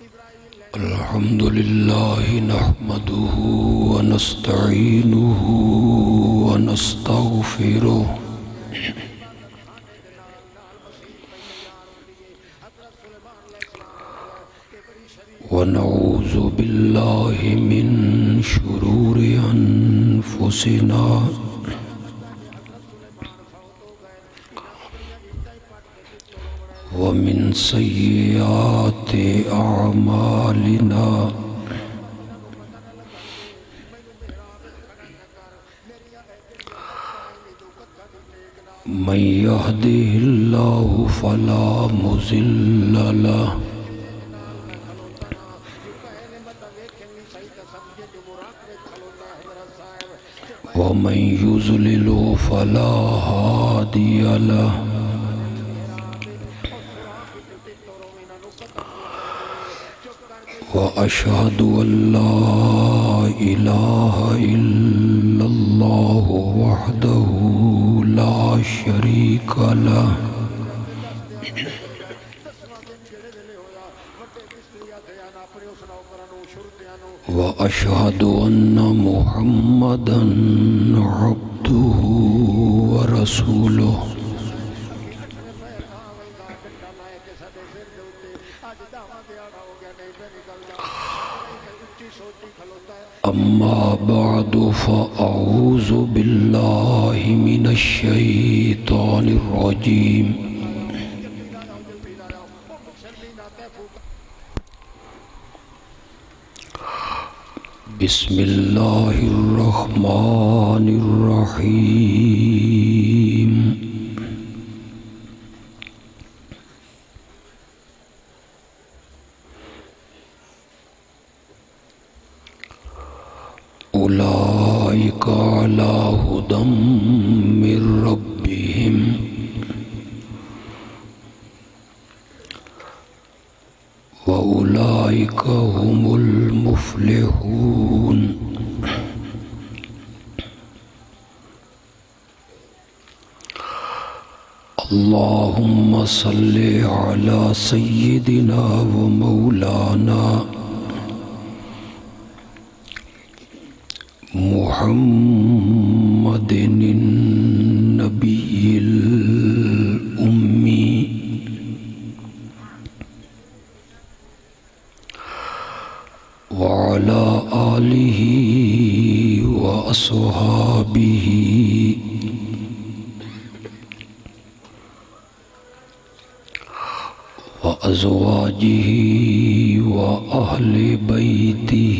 الحمد لله نحمده ونستعينه ونستغفره ونعوذ بالله من شرور أنفسنا ومن سيئات أعمالنا من يهده الله فلا مضل له ومن يضلل فلا هادي له وأشهد أن لا إله إلا الله وحده لا شريك له وأشهد أن محمدًا عبده ورسوله أما بعد فأعوذ بالله من الشيطان الرجيم بسم الله الرحمن الرحيم أولئك على هدى من ربهم وأولئك هم المفلحون اللهم صل على سيدنا ومولانا محمد النبي الأمي وعلى آله وأصحابه وأزواجه وأهل بيته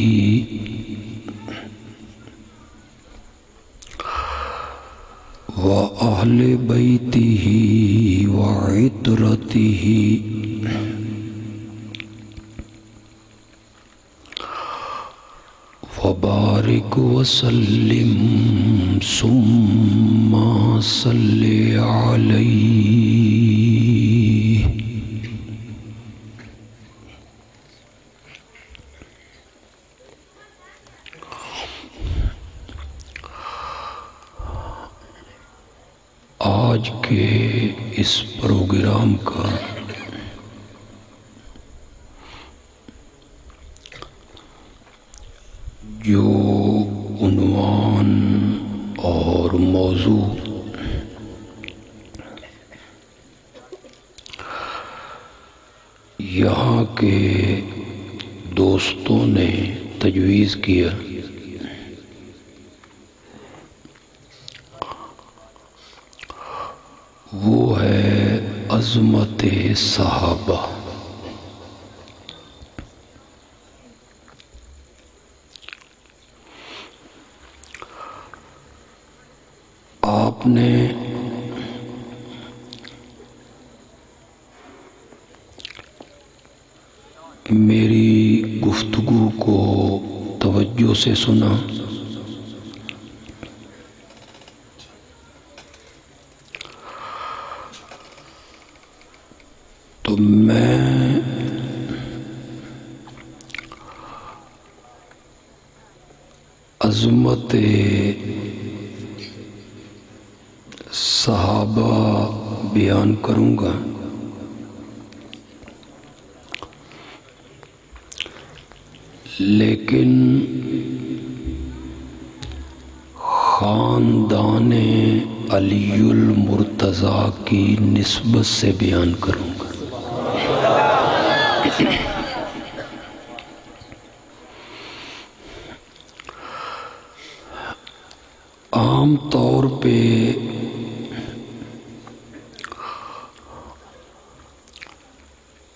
وأهل بيته وعترته وبارك وسلم ثم صل عليه آج کے اس پروگرام کا جو عنوان اور موضوع یہاں کے دوستوں نے تجویز کیا وہ ہے عظمت صحابہ۔ آپ نے میری گفتگو کو توجہ سے سنا تو میں عظمت صحابہ بیان کروں گا۔ لیکن خاندان علی المرتضیٰ کی نسبت سے بیان کروں گا۔ عام طور پہ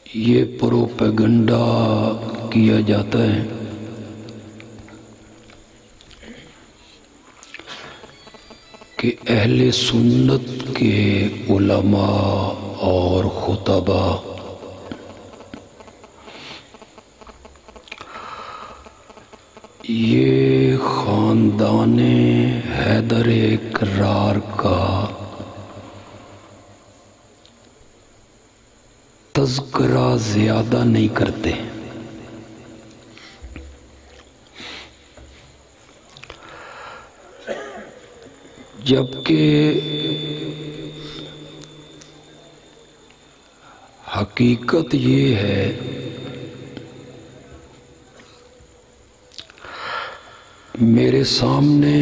یہ پروپیگنڈا کیا جاتا ہے کہ اہل سنت کے علماء اور خطبہ یہ خاندان حیدر کرار کا تذکرہ زیادہ نہیں کرتے، جبکہ حقیقت یہ ہے میرے سامنے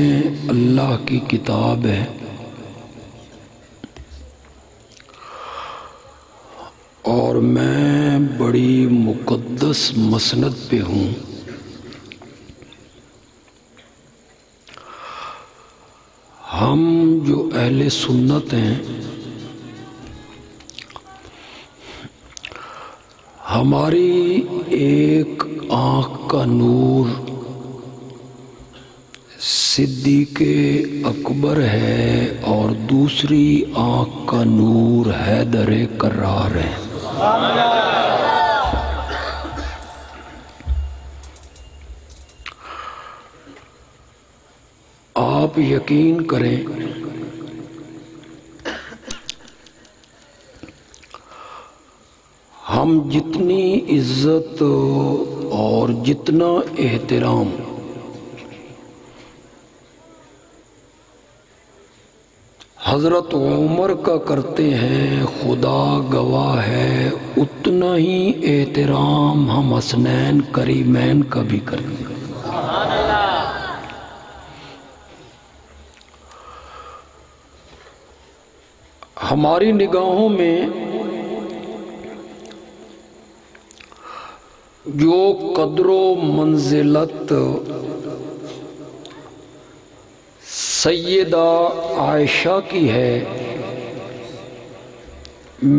اللہ کی کتاب ہے اور میں بڑی مقدس مسند پہ ہوں۔ ہم جو اہل سنت ہیں ہماری ایک آنکھ کا نور صدیق اکبر ہے اور دوسری آنکھ کا نور حیدر کرار ہے۔ آپ یقین کریں ہم جتنی عزت اور جتنا احترام حضرت عمر کا کرتے ہیں، خدا گواہ ہے اتنا ہی احترام ہم حسنین کریمین کا بھی کرتے ہیں۔ ہماری نگاہوں میں جو قدر و منزلت سیدہ عائشہ کی ہے،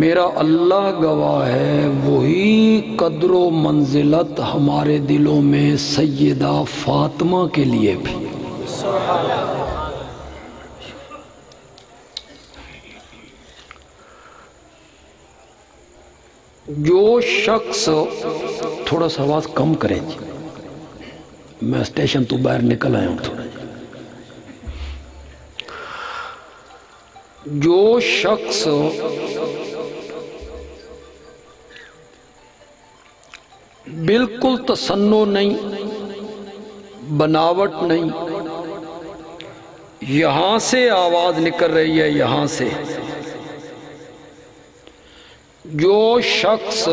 میرا اللہ گواہ ہے وہی قدر و منزلت ہمارے دلوں میں سیدہ فاطمہ کے لیے بھی۔ جو شخص تھوڑا سا آواز کم کریں جی، میں اسٹیشن تو باہر نکل آیا ہوں تھوڑا جی۔ جو شخص بالکل تصنع نہیں، بناوٹ نہیں، یہاں سے آواز نکل رہی ہے، یہاں سے جو شخص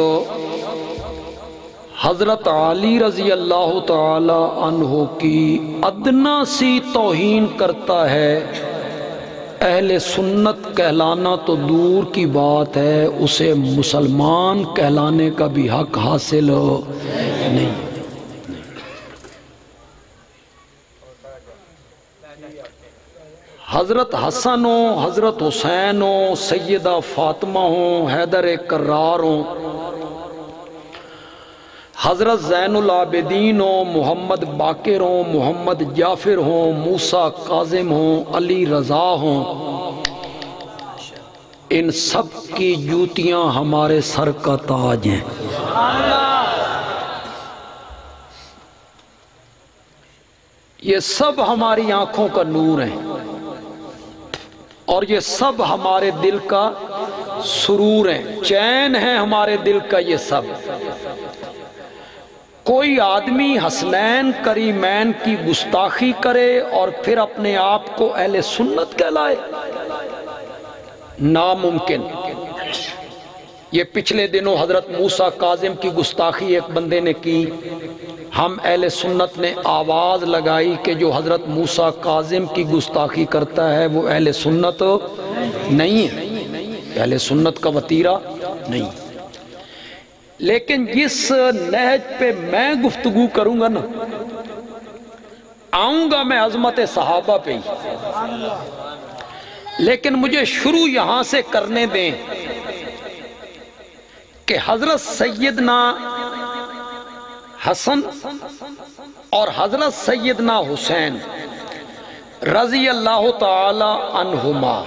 حضرت علی رضی اللہ تعالی عنہ کی ادنا سی توہین کرتا ہے، اہل سنت کہلانا تو دور کی بات ہے، اسے مسلمان کہلانے کا بھی حق حاصل نہیں۔ حضرت حسن ہوں، حضرت حسین ہوں، سیدہ فاطمہ ہوں، حیدر کرار ہوں، حضرت زین العابدین ہوں، محمد باقر ہوں، محمد جعفر ہوں، موسیٰ کاظم ہوں، علی رضا ہوں، ان سب کی جوتیاں ہمارے سر کا تاج ہیں۔ یہ سب ہماری آنکھوں کا نور ہیں اور یہ سب ہمارے دل کا سرور ہے، چین ہے ہمارے دل کا یہ سب۔ کوئی آدمی حسنین کریمین کی گستاخی کرے اور پھر اپنے آپ کو اہل سنت کہلائے، ناممکن۔ یہ پچھلے دنوں حضرت موسیٰ کاظم کی گستاخی ایک بندے نے کی، ہم اہل سنت نے آواز لگائی کہ جو حضرت موسیٰ کاظم کی گستاخی کرتا ہے وہ اہل سنت نہیں ہے، اہل سنت کا وتیرہ نہیں۔ لیکن جس نہج پہ میں گفتگو کروں گا نا، آؤں گا میں عظمت صحابہ پہ ہی، لیکن مجھے شروع یہاں سے کرنے دیں کہ حضرت سیدنا حسن اور حضرت سیدنا حسین رضی اللہ تعالی عنہما،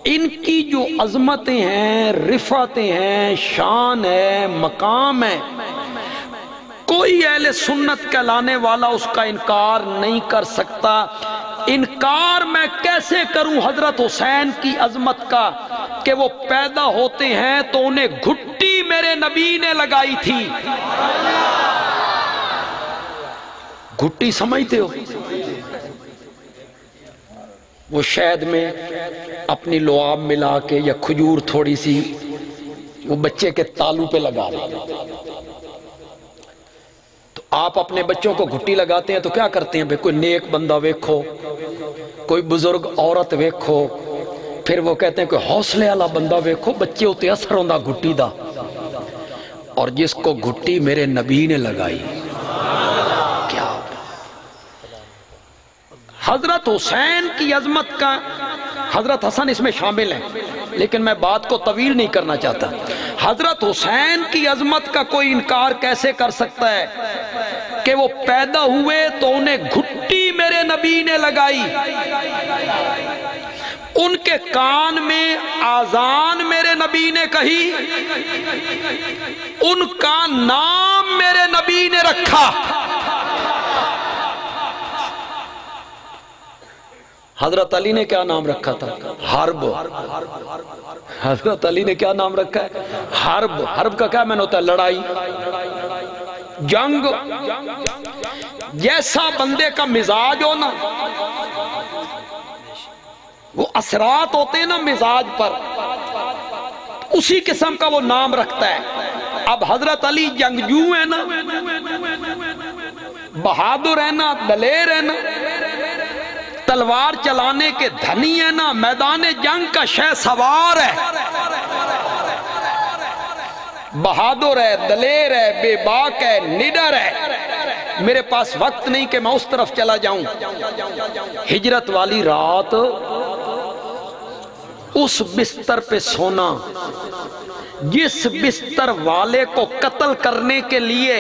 ان کی جو عظمتیں ہیں، رفعتیں ہیں، شان ہے، مقام ہے، کوئی اہل سنت کہلانے والا اس کا انکار نہیں کر سکتا۔ انکار میں کیسے کروں حضرت حسین کی عظمت کا کہ وہ پیدا ہوتے ہیں تو انہیں گھٹی میرے نبی نے لگائی تھی۔ گھٹی سمجھتے ہو؟ وہ شہد میں اپنی لعاب ملا کے یا کھجور تھوڑی سی وہ بچے کے تالو پہ لگا رہے، تو آپ اپنے بچوں کو گھٹی لگاتے ہیں تو کیا کرتے ہیں؟ کوئی نیک بندہ ویکھو، کوئی بزرگ عورت ویکھو، پھر وہ کہتے ہیں کوئی حوصلے والا بندہ ویکھو، بچے ہوتے اثر ہوندا گھٹی دا۔ اور جس کو گھٹی میرے نبی نے لگائی، کیا حضرت حسین کی عظمت کا، حضرت حسن اس میں شامل ہیں لیکن میں بات کو طویل نہیں کرنا چاہتا۔ حضرت حسین کی عظمت کا کوئی انکار کیسے کر سکتا ہے کہ وہ پیدا ہوئے تو انہیں گھٹی میرے نبی نے لگائی، ان کے کان میں آذان میرے نبی نے کہی، ان کا نام میرے نبی نے رکھا۔ حضرت علی نے کیا نام رکھا تھا؟ حرب۔ حضرت علی نے کیا نام رکھا ہے؟ حرب۔ حرب کا کیا معنی ہوتا ہے؟ لڑائی، جنگ۔ جیسا بندے کا مزاج ہو نا، وہ اثرات ہوتے ہیں نا مزاج پر، اسی قسم کا وہ نام رکھتا ہے۔ اب حضرت علی جنگجو ہے نا، بہادر ہے نا، دلیر ہے نا، تلوار چلانے کے دھنی ہے نا، میدان جنگ کا شہ سوار ہے، بہادر ہے، دلیر ہے، بے باک ہے، نڈر ہے۔ میرے پاس وقت نہیں کہ میں اس طرف چلا جاؤں۔ ہجرت والی رات اس بستر پہ سونا جس بستر والے کو قتل کرنے کے لیے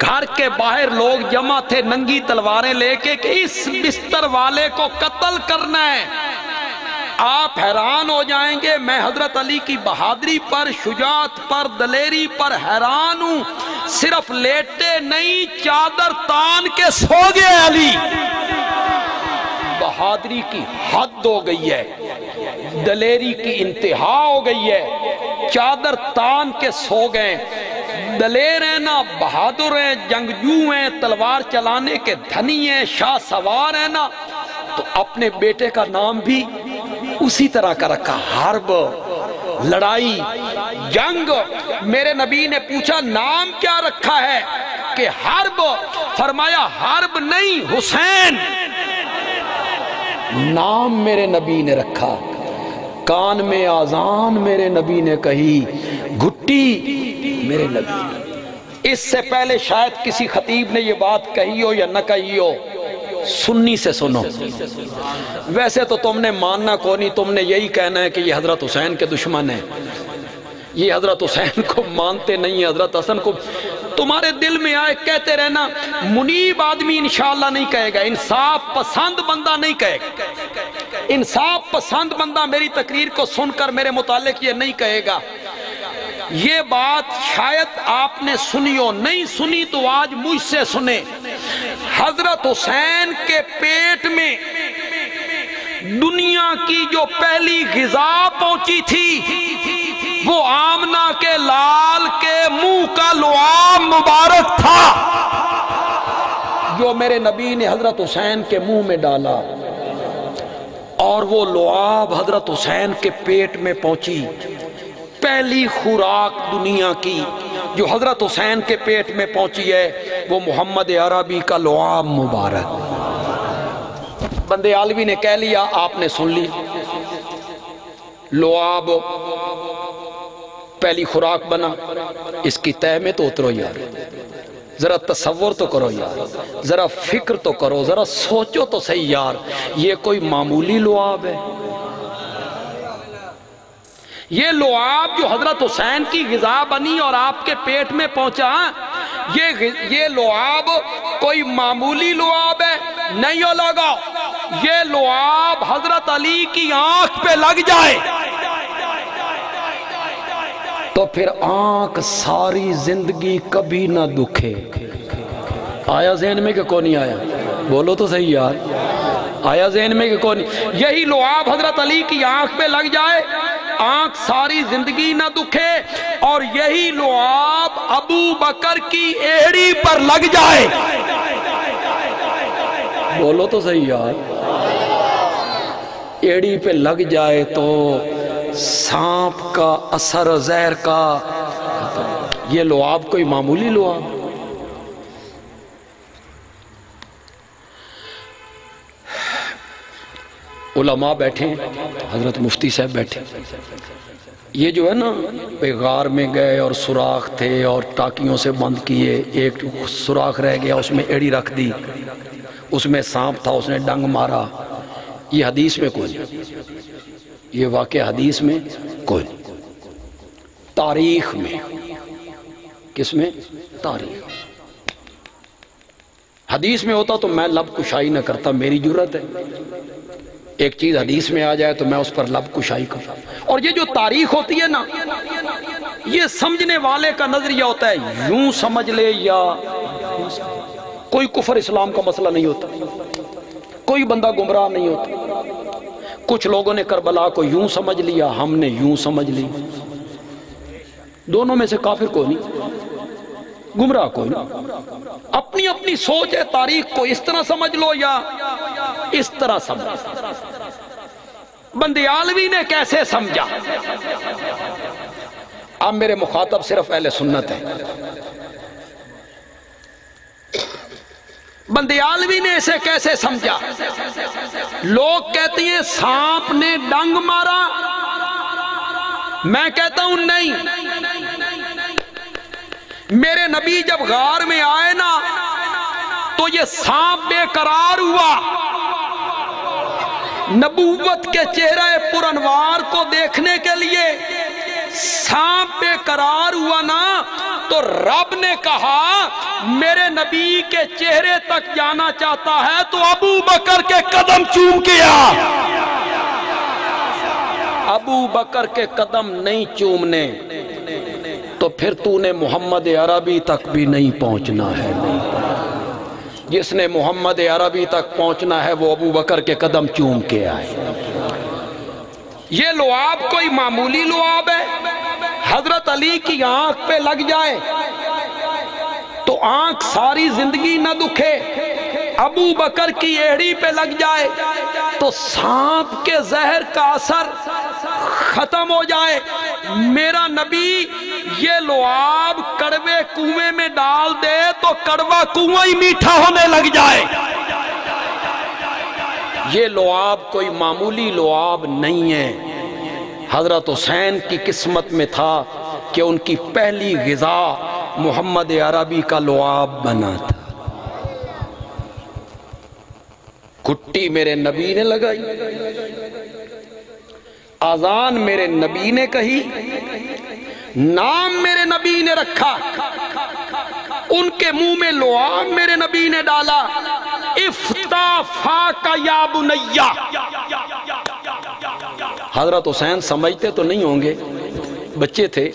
گھر کے باہر لوگ جمع تھے ننگی تلواریں لے کے کہ اس بستر والے کو قتل کرنا ہے۔ آپ حیران ہو جائیں گے، میں حضرت علی کی بہادری پر، شجاعت پر، دلیری پر حیران ہوں۔ صرف لیٹے نہیں، چادر تان کے سو گئے علی۔ بہادری کی حد ہو گئی ہے، دلیری کی انتہا ہو گئی ہے، چادر تان کے سو گئے۔ دلیر ہیں نا، بہادر ہیں، جنگجو ہیں، تلوار چلانے کے دھنی ہیں، شاہ سوار ہیں نا، تو اپنے بیٹے کا نام بھی اسی طرح کا رکھا، حرب، لڑائی، جنگ۔ میرے نبی نے پوچھا نام کیا رکھا ہے کہ حرب، فرمایا حرب نہیں حسین، نام میرے نبی نے رکھا۔ کان میں آذان میرے نبی نے کہی، گھٹی میرے نبی نے۔ اس سے پہلے شاید کسی خطیب نے یہ بات کہی ہو یا نہ کہی ہو، سنی سے سنو۔ ویسے تو تم نے ماننا کو نہیں، تم نے یہی کہنا ہے کہ یہ حضرت حسین کے دشمن ہیں، یہ حضرت حسین کو مانتے نہیں، حضرت حسن کو۔ تمہارے دل میں آئے کہتے رہنا، منیب آدمی انشاءاللہ نہیں کہے گا، انصاف پسند بندہ نہیں کہے گا، انصاف پسند بندہ میری تقریر کو سن کر میرے متعلق یہ نہیں کہے گا۔ یہ بات شاید آپ نے سنی ہو، نہیں سنی تو آج مجھ سے سنیں۔ حضرت حسین کے پیٹ میں دنیا کی جو پہلی غذا پہنچی تھی وہ آمنہ کے لال کے منہ کا لعاب مبارک تھا جو میرے نبی نے حضرت حسین کے منہ میں ڈالا، اور وہ لعاب حضرت حسین کے پیٹ میں پہنچی پہلی خوراک دنیا کی جو حضرت حسین کے پیٹ میں پہنچی ہے وہ محمد عربی کا لعاب مبارک۔ بندے عالوی نے کہہ لیا، آپ نے سن لی، لعاب پہلی خوراک بنا، اس کی تہ میں تو اترو یار، ذرا تصور تو کرو یار، ذرا فکر تو کرو، ذرا سوچو تو صحیح یار، یہ کوئی معمولی لعاب ہے؟ یہ لعاب جو حضرت حسین کی غذا بنی اور آپ کے پیٹ میں پہنچا، یہ لعاب کوئی معمولی لعاب ہے؟ نہیں ہو لگا، یہ لعاب حضرت علی کی آنکھ پہ لگ جائے تو پھر آنکھ ساری زندگی کبھی نہ دکھے۔ آیا ذہن میں کہ کون نہیں آیا؟ بولو تو صحیح یار، آیا ذہن میں کہ کون نہیں؟ یہی لعاب حضرت علی کی آنکھ پہ لگ جائے، آنکھ ساری زندگی نہ دکھے، اور یہی لعاب ابو بکر کی ایڑی پر لگ جائے، بولو تو صحیح یار، ایڑی پہ لگ جائے تو سانپ کا اثر زہر کا، یہ لعاب کوئی معمولی لعاب؟ علماء بیٹھے، حضرت مفتی صاحب بیٹھے، یہ جو ہے نا غار میں گئے اور سوراخ تھے اور ٹاکیوں سے بند کیے، ایک سوراخ رہ گیا اس میں ایڑی رکھ دی، اس میں سانپ تھا اس نے ڈنگ مارا، یہ حدیث میں کوئی نہیں، یہ واقعہ حدیث میں کوئی نہیں، تاریخ میں، کس میں؟ تاریخ۔ حدیث میں ہوتا تو میں لب کشائی نہ کرتا، میری جرت ہے، ایک چیز حدیث میں آ جائے تو میں اس پر لب کشائی کرتا۔ اور یہ جو تاریخ ہوتی ہے نا، یہ سمجھنے والے کا نظریہ ہوتا ہے، یوں سمجھ لے یا کوئی کفر اسلام کا مسئلہ نہیں ہوتا، کوئی بندہ گمراہ نہیں ہوتا۔ کچھ لوگوں نے کربلا کو یوں سمجھ لیا، ہم نے یوں سمجھ لی، دونوں میں سے کافر کوئی نہیں، گمراہ کوئی نہیں، اپنی اپنی سوچ ہے، تاریخ کو اس طرح سمجھ لو یا اس طرح سمجھ۔ بندے عالوی نے کیسے سمجھا؟ اب میرے مخاطب صرف اہل سنت ہیں، بندے عالوی نے اسے کیسے سمجھا؟ لوگ کہتے ہیں سانپ نے ڈنگ مارا، میں کہتا ہوں نہیں، میرے نبی جب غار میں آئے نا تو یہ سانپ بے قرار ہوا، نبوت کے چہرہ پر انوار کو دیکھنے کے لیے سانپ بے قرار ہوا نا، تو رب نے کہا میرے نبی کے چہرے تک جانا چاہتا ہے تو ابو بکر کے قدم چوم کے آ۔ ابو بکر کے قدم نہیں چومنے تو پھر تو نے محمد عربی تک بھی نہیں پہنچنا ہے، جس نے محمد عربی تک پہنچنا ہے وہ ابو بکر کے قدم چوم کے آئے۔ یہ لعاب کوئی معمولی لعاب ہے؟ حضرت علی کی آنکھ پہ لگ جائے تو آنکھ ساری زندگی نہ دکھے، ابو بکر کی ایڑی پہ لگ جائے تو سانپ کے زہر کا اثر ختم ہو جائے۔ میرا نبی یہ لعاب کڑوے کنویں میں ڈال دے تو کڑوا کنواں ہی میٹھا ہونے لگ جائے۔ یہ لعاب کوئی معمولی لعاب نہیں ہے۔ حضرت حسین کی قسمت میں تھا کہ ان کی پہلی غذا محمد عربی کا لعاب بنا تھا۔ گھٹی میرے نبی نے لگائی، آذان میرے نبی نے کہی، نام میرے نبی نے رکھا، ان کے منہ میں لعاب میرے نبی نے ڈالا، افتح فاک یا بنیا۔ حضرت حسین سمجھتے تو نہیں ہوں گے، بچے تھے،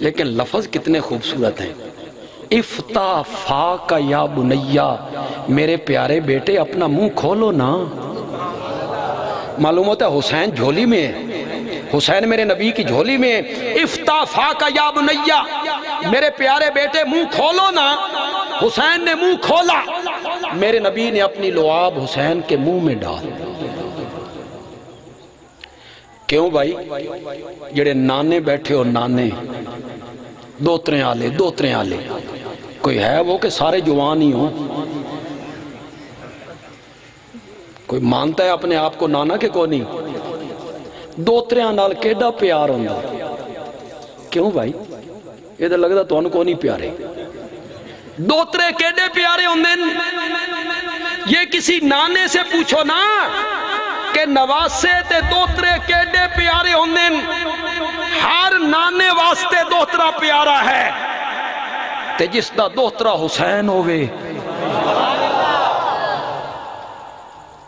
لیکن لفظ کتنے خوبصورت ہیں، افتح فاک یا بنیا، میرے پیارے بیٹے اپنا منہ کھولو نا۔ معلوم ہوتا ہے حسین جھولی میں ہے، حسین میرے نبی کی جھولی میں ہے، افتح فاک یا بنیا، میرے پیارے بیٹے منہ کھولو نا۔ حسین نے منہ کھولا، میرے نبی نے اپنی لعاب حسین کے منہ میں ڈال، کیوں بھائی؟ جڑے نانے بیٹھے ہو، نانے دوترے آلے کوئی ہے وہ کہ سارے جوان ہی ہوں؟ کوئی مانتا ہے اپنے آپ کو نانا کہ کوئی نہیں؟ دوتریاں نال کیڑا پیار ہوندا؟ کیوں بھائی؟ یہ تو لگتا تو ان کو نہیں پیارے۔ دوترے کیڑے پیارے ہوندے؟ یہ کسی نانے سے پوچھو نا کہ نواسے تے دوترے کیڑے پیارے ہوندے؟ ہر نانے واسطے دوترا پیارا ہے، تے جس دا دوترا حسین ہوئے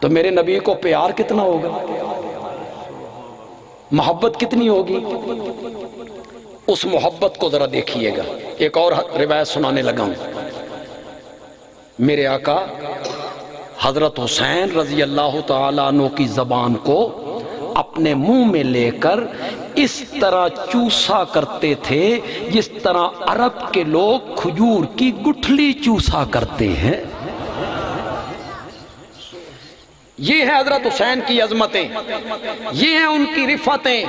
تو میرے نبی کو پیار کتنا ہوگا، محبت کتنی ہوگی؟ اس محبت کو ذرا دیکھیے گا۔ ایک اور روایت سنانے لگا ہوں۔ میرے آقا حضرت حسین رضی اللہ تعالیٰ عنہ کی زبان کو اپنے منہ میں لے کر اس طرح چوسا کرتے تھے جس طرح عرب کے لوگ کھجور کی گٹھلی چوسا کرتے ہیں۔ یہ ہیں حضرت حسین کی عظمتیں، یہ ہیں ان کی رفعتیں،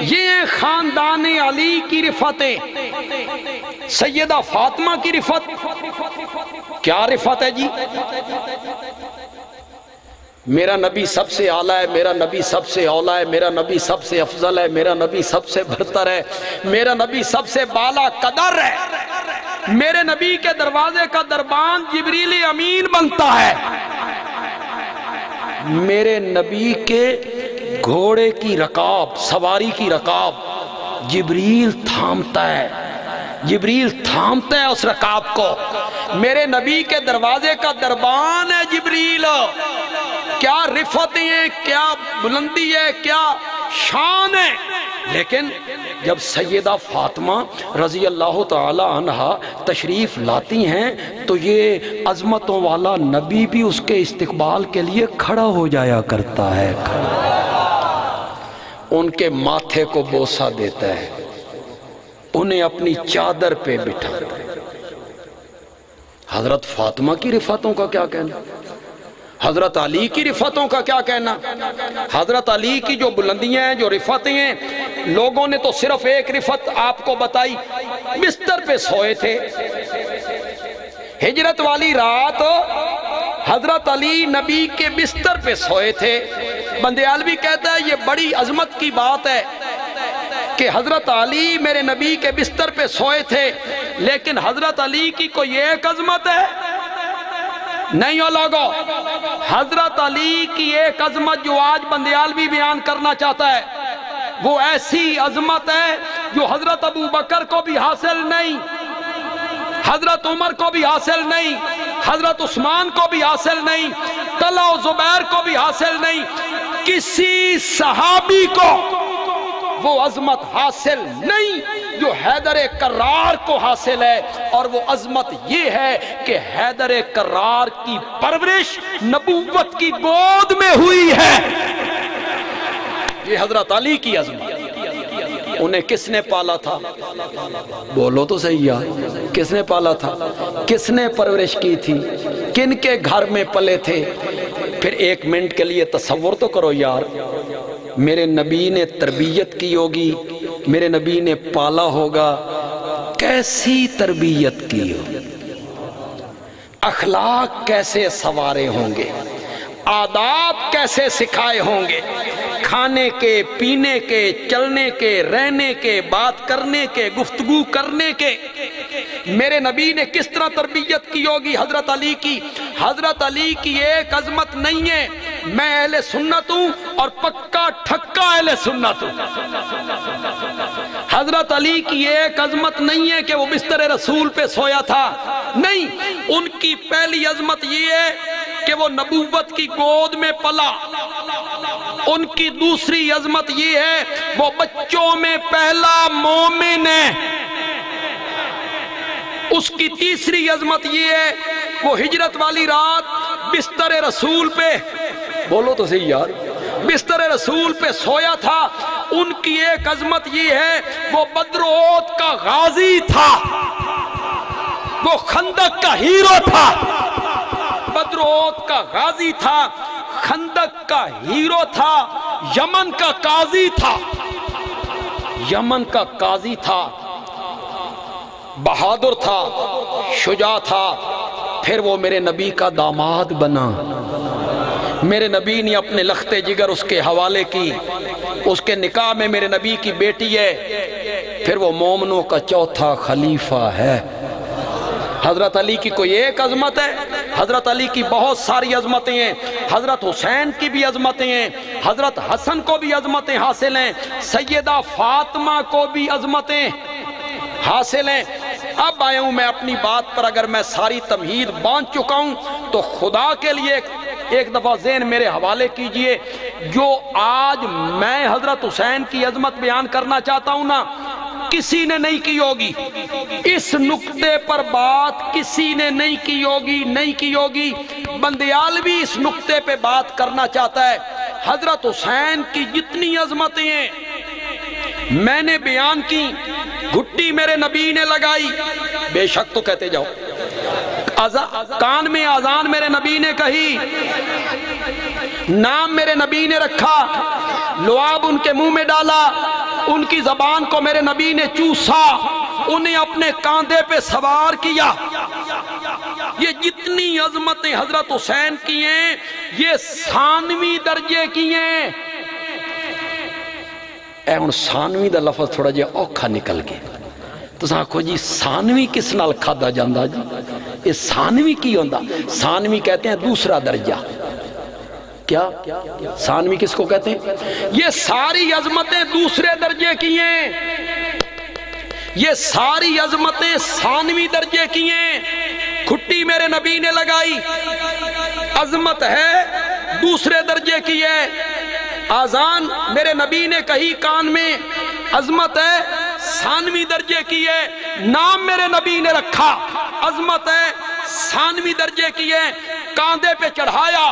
یہ ہیں خاندان علی کی رفعتیں۔ سیدہ فاطمہ کی رفعت کیا رفعت ہے جی؟ میرا نبی سب سے اعلیٰ ہے، میرا نبی سب سے اولیٰ ہے، میرا نبی سب سے افضل ہے، میرا نبی سب سے برتر ہے، میرا نبی سب سے بالا قدر ہے، میرے نبی کے دروازے کا دربان جبریل امین بنتا ہے، میرے نبی کے گھوڑے کی رکاب، سواری کی رکاب جبریل تھامتا ہے، جبریل تھامتا ہے اس رکاب کو۔ میرے نبی کے دروازے کا دربان ہے جبریل۔ کیا رفعتیں ہیں، کیا بلندی ہے، کیا شان ہے۔ لیکن جب سیدہ فاطمہ رضی اللہ تعالی عنہ تشریف لاتی ہیں تو یہ عظمتوں والا نبی بھی اس کے استقبال کے لیے کھڑا ہو جایا کرتا ہے، ان کے ماتھے کو بوسہ دیتا ہے، انہیں اپنی چادر پہ بٹھاتا ہے۔ حضرت فاطمہ کی رفعتوں کا کیا کہنا، حضرت علی کی رفعتوں کا کیا کہنا۔ حضرت علی کی جو بلندیاں ہیں، جو رفعتیں ہیں، لوگوں نے تو صرف ایک رفعت آپ کو بتائی، بستر پہ سوئے تھے۔ ہجرت والی رات حضرت علی نبی کے بستر پہ سوئے تھے۔ بندیالوی کہتا ہے یہ بڑی عظمت کی بات ہے کہ حضرت علی میرے نبی کے بستر پہ سوئے تھے، لیکن حضرت علی کی کوئی ایک عظمت ہے نہیں ہو لوگو۔ حضرت علی کی ایک عظمت جو آج بندیالوی بیان کرنا چاہتا ہے، وہ ایسی عظمت ہے جو حضرت ابو بکر کو بھی حاصل نہیں، حضرت عمر کو بھی حاصل نہیں، حضرت عثمان کو بھی حاصل نہیں، طلحہ و زبیر کو بھی حاصل نہیں، کسی صحابی کو وہ عظمت حاصل نہیں جو حیدر کرار کو حاصل ہے۔ اور وہ عظمت یہ ہے کہ حیدر کرار کی پرورش نبوت کی گود میں ہوئی ہے۔ یہ حضرت علی کی عظمت۔ انہیں کس نے پالا تھا؟ بولو تو صحیح یار، کس نے پالا تھا؟ کس نے پرورش کی تھی؟ کن کے گھر میں پلے تھے؟ پھر ایک منٹ کے لیے تصور تو کرو یار، میرے نبی نے تربیت کی ہوگی، میرے نبی نے پالا ہوگا، کیسی تربیت کی ہو، اخلاق کیسے سوارے ہوں گے، آداب کیسے سکھائے ہوں گے، کھانے کے، پینے کے، چلنے کے، رہنے کے، بات کرنے کے، گفتگو کرنے کے، میرے نبی نے کس طرح تربیت کی ہوگی حضرت علی کی۔ حضرت علی کی ایک عظمت نہیں ہے، میں اہل سنت ہوں اور پکا ٹھکا اہل سنت ہوں۔ حضرت علی کی ایک عظمت نہیں ہے کہ وہ بستر رسول پہ سویا تھا، نہیں، ان کی پہلی عظمت یہ ہے کہ وہ نبوت کی گود میں پلا۔ ان کی دوسری عظمت یہ ہے وہ بچوں میں پہلا مومن ہے۔ اس کی تیسری عظمت یہ ہے وہ ہجرت والی رات بستر رسول پہ، بولو تو صحیح یار، بستر رسول پہ سویا تھا۔ ان کی ایک عظمت یہ ہے وہ بدر و احد کا غازی تھا، وہ خندق کا ہیرو تھا، بدر و احد کا غازی تھا، خندق کا ہیرو تھا۔ یمن کا قاضی تھا، یمن کا قاضی تھا، بہادر تھا، شجاع تھا، پھر وہ میرے نبی کا داماد بنا۔ میرے نبی نے اپنے لخت جگر اس کے حوالے کی، اس کے نکاح میں میرے نبی کی بیٹی ہے، پھر وہ مومنوں کا چوتھا خلیفہ ہے۔ حضرت علی کی کوئی ایک عظمت ہے؟ حضرت علی کی بہت ساری عظمتیں ہیں، حضرت حسین کی بھی عظمتیں ہیں، حضرت حسن کو بھی عظمتیں حاصل ہیں، سیدہ فاطمہ کو بھی عظمتیں حاصل ہیں۔ اب آیا ہوں میں اپنی بات پر، اگر میں ساری تمہید باندھ چکا ہوں تو خدا کے لیے ایک دفعہ ذہن میرے حوالے کیجئے، جو آج میں حضرت حسین کی عظمت بیان کرنا چاہتا ہوں نا، کسی نے نہیں کی ہوگی، اس نقطے پر بات کسی نے نہیں کی ہوگی۔ بندیال بھی اس نقطے پہ بات کرنا چاہتا ہے۔ حضرت حسین کی جتنی عظمتیں ہیں میں نے بیان کی، گھٹی میرے نبی نے لگائی، بے شک تو کہتے جاؤ، کان میں اذان میرے نبی نے کہی، نام میرے نبی نے رکھا، لعاب ان کے منہ میں ڈالا، ان کی زبان کو میرے نبی نے چوسا، انہیں اپنے کاندھے پہ سوار کیا۔ یہ جتنی عظمتیں حضرت حسین کی ہیں یہ ثانوی درجے کی ہیں۔ اے ان ثانوی دا لفظ تھوڑا جہا اوکھا نکل گیا، تو آکھو جی ثانوی کس نال کھادا جاندا جی؟ یہ ثانوی کی ہوندا؟ ثانوی کہتے ہیں دوسرا درجہ۔ کیا ثانوی کس کو کہتے ہیں؟ یہ ساری عظمتیں دوسرے درجے کی ہیں، یہ ساری عظمتیں ثانوی درجے کی ہیں۔ کھٹی میرے نبی نے لگائی، عظمت ہے دوسرے درجے کی ہے۔ آذان میرے نبی نے کہی کان میں، عظمت ہے ثانوی درجے کی ہے۔ نام میرے نبی نے رکھا، عظمت ہے ثانوی درجے کی ہے۔ کاندھے پہ چڑھایا،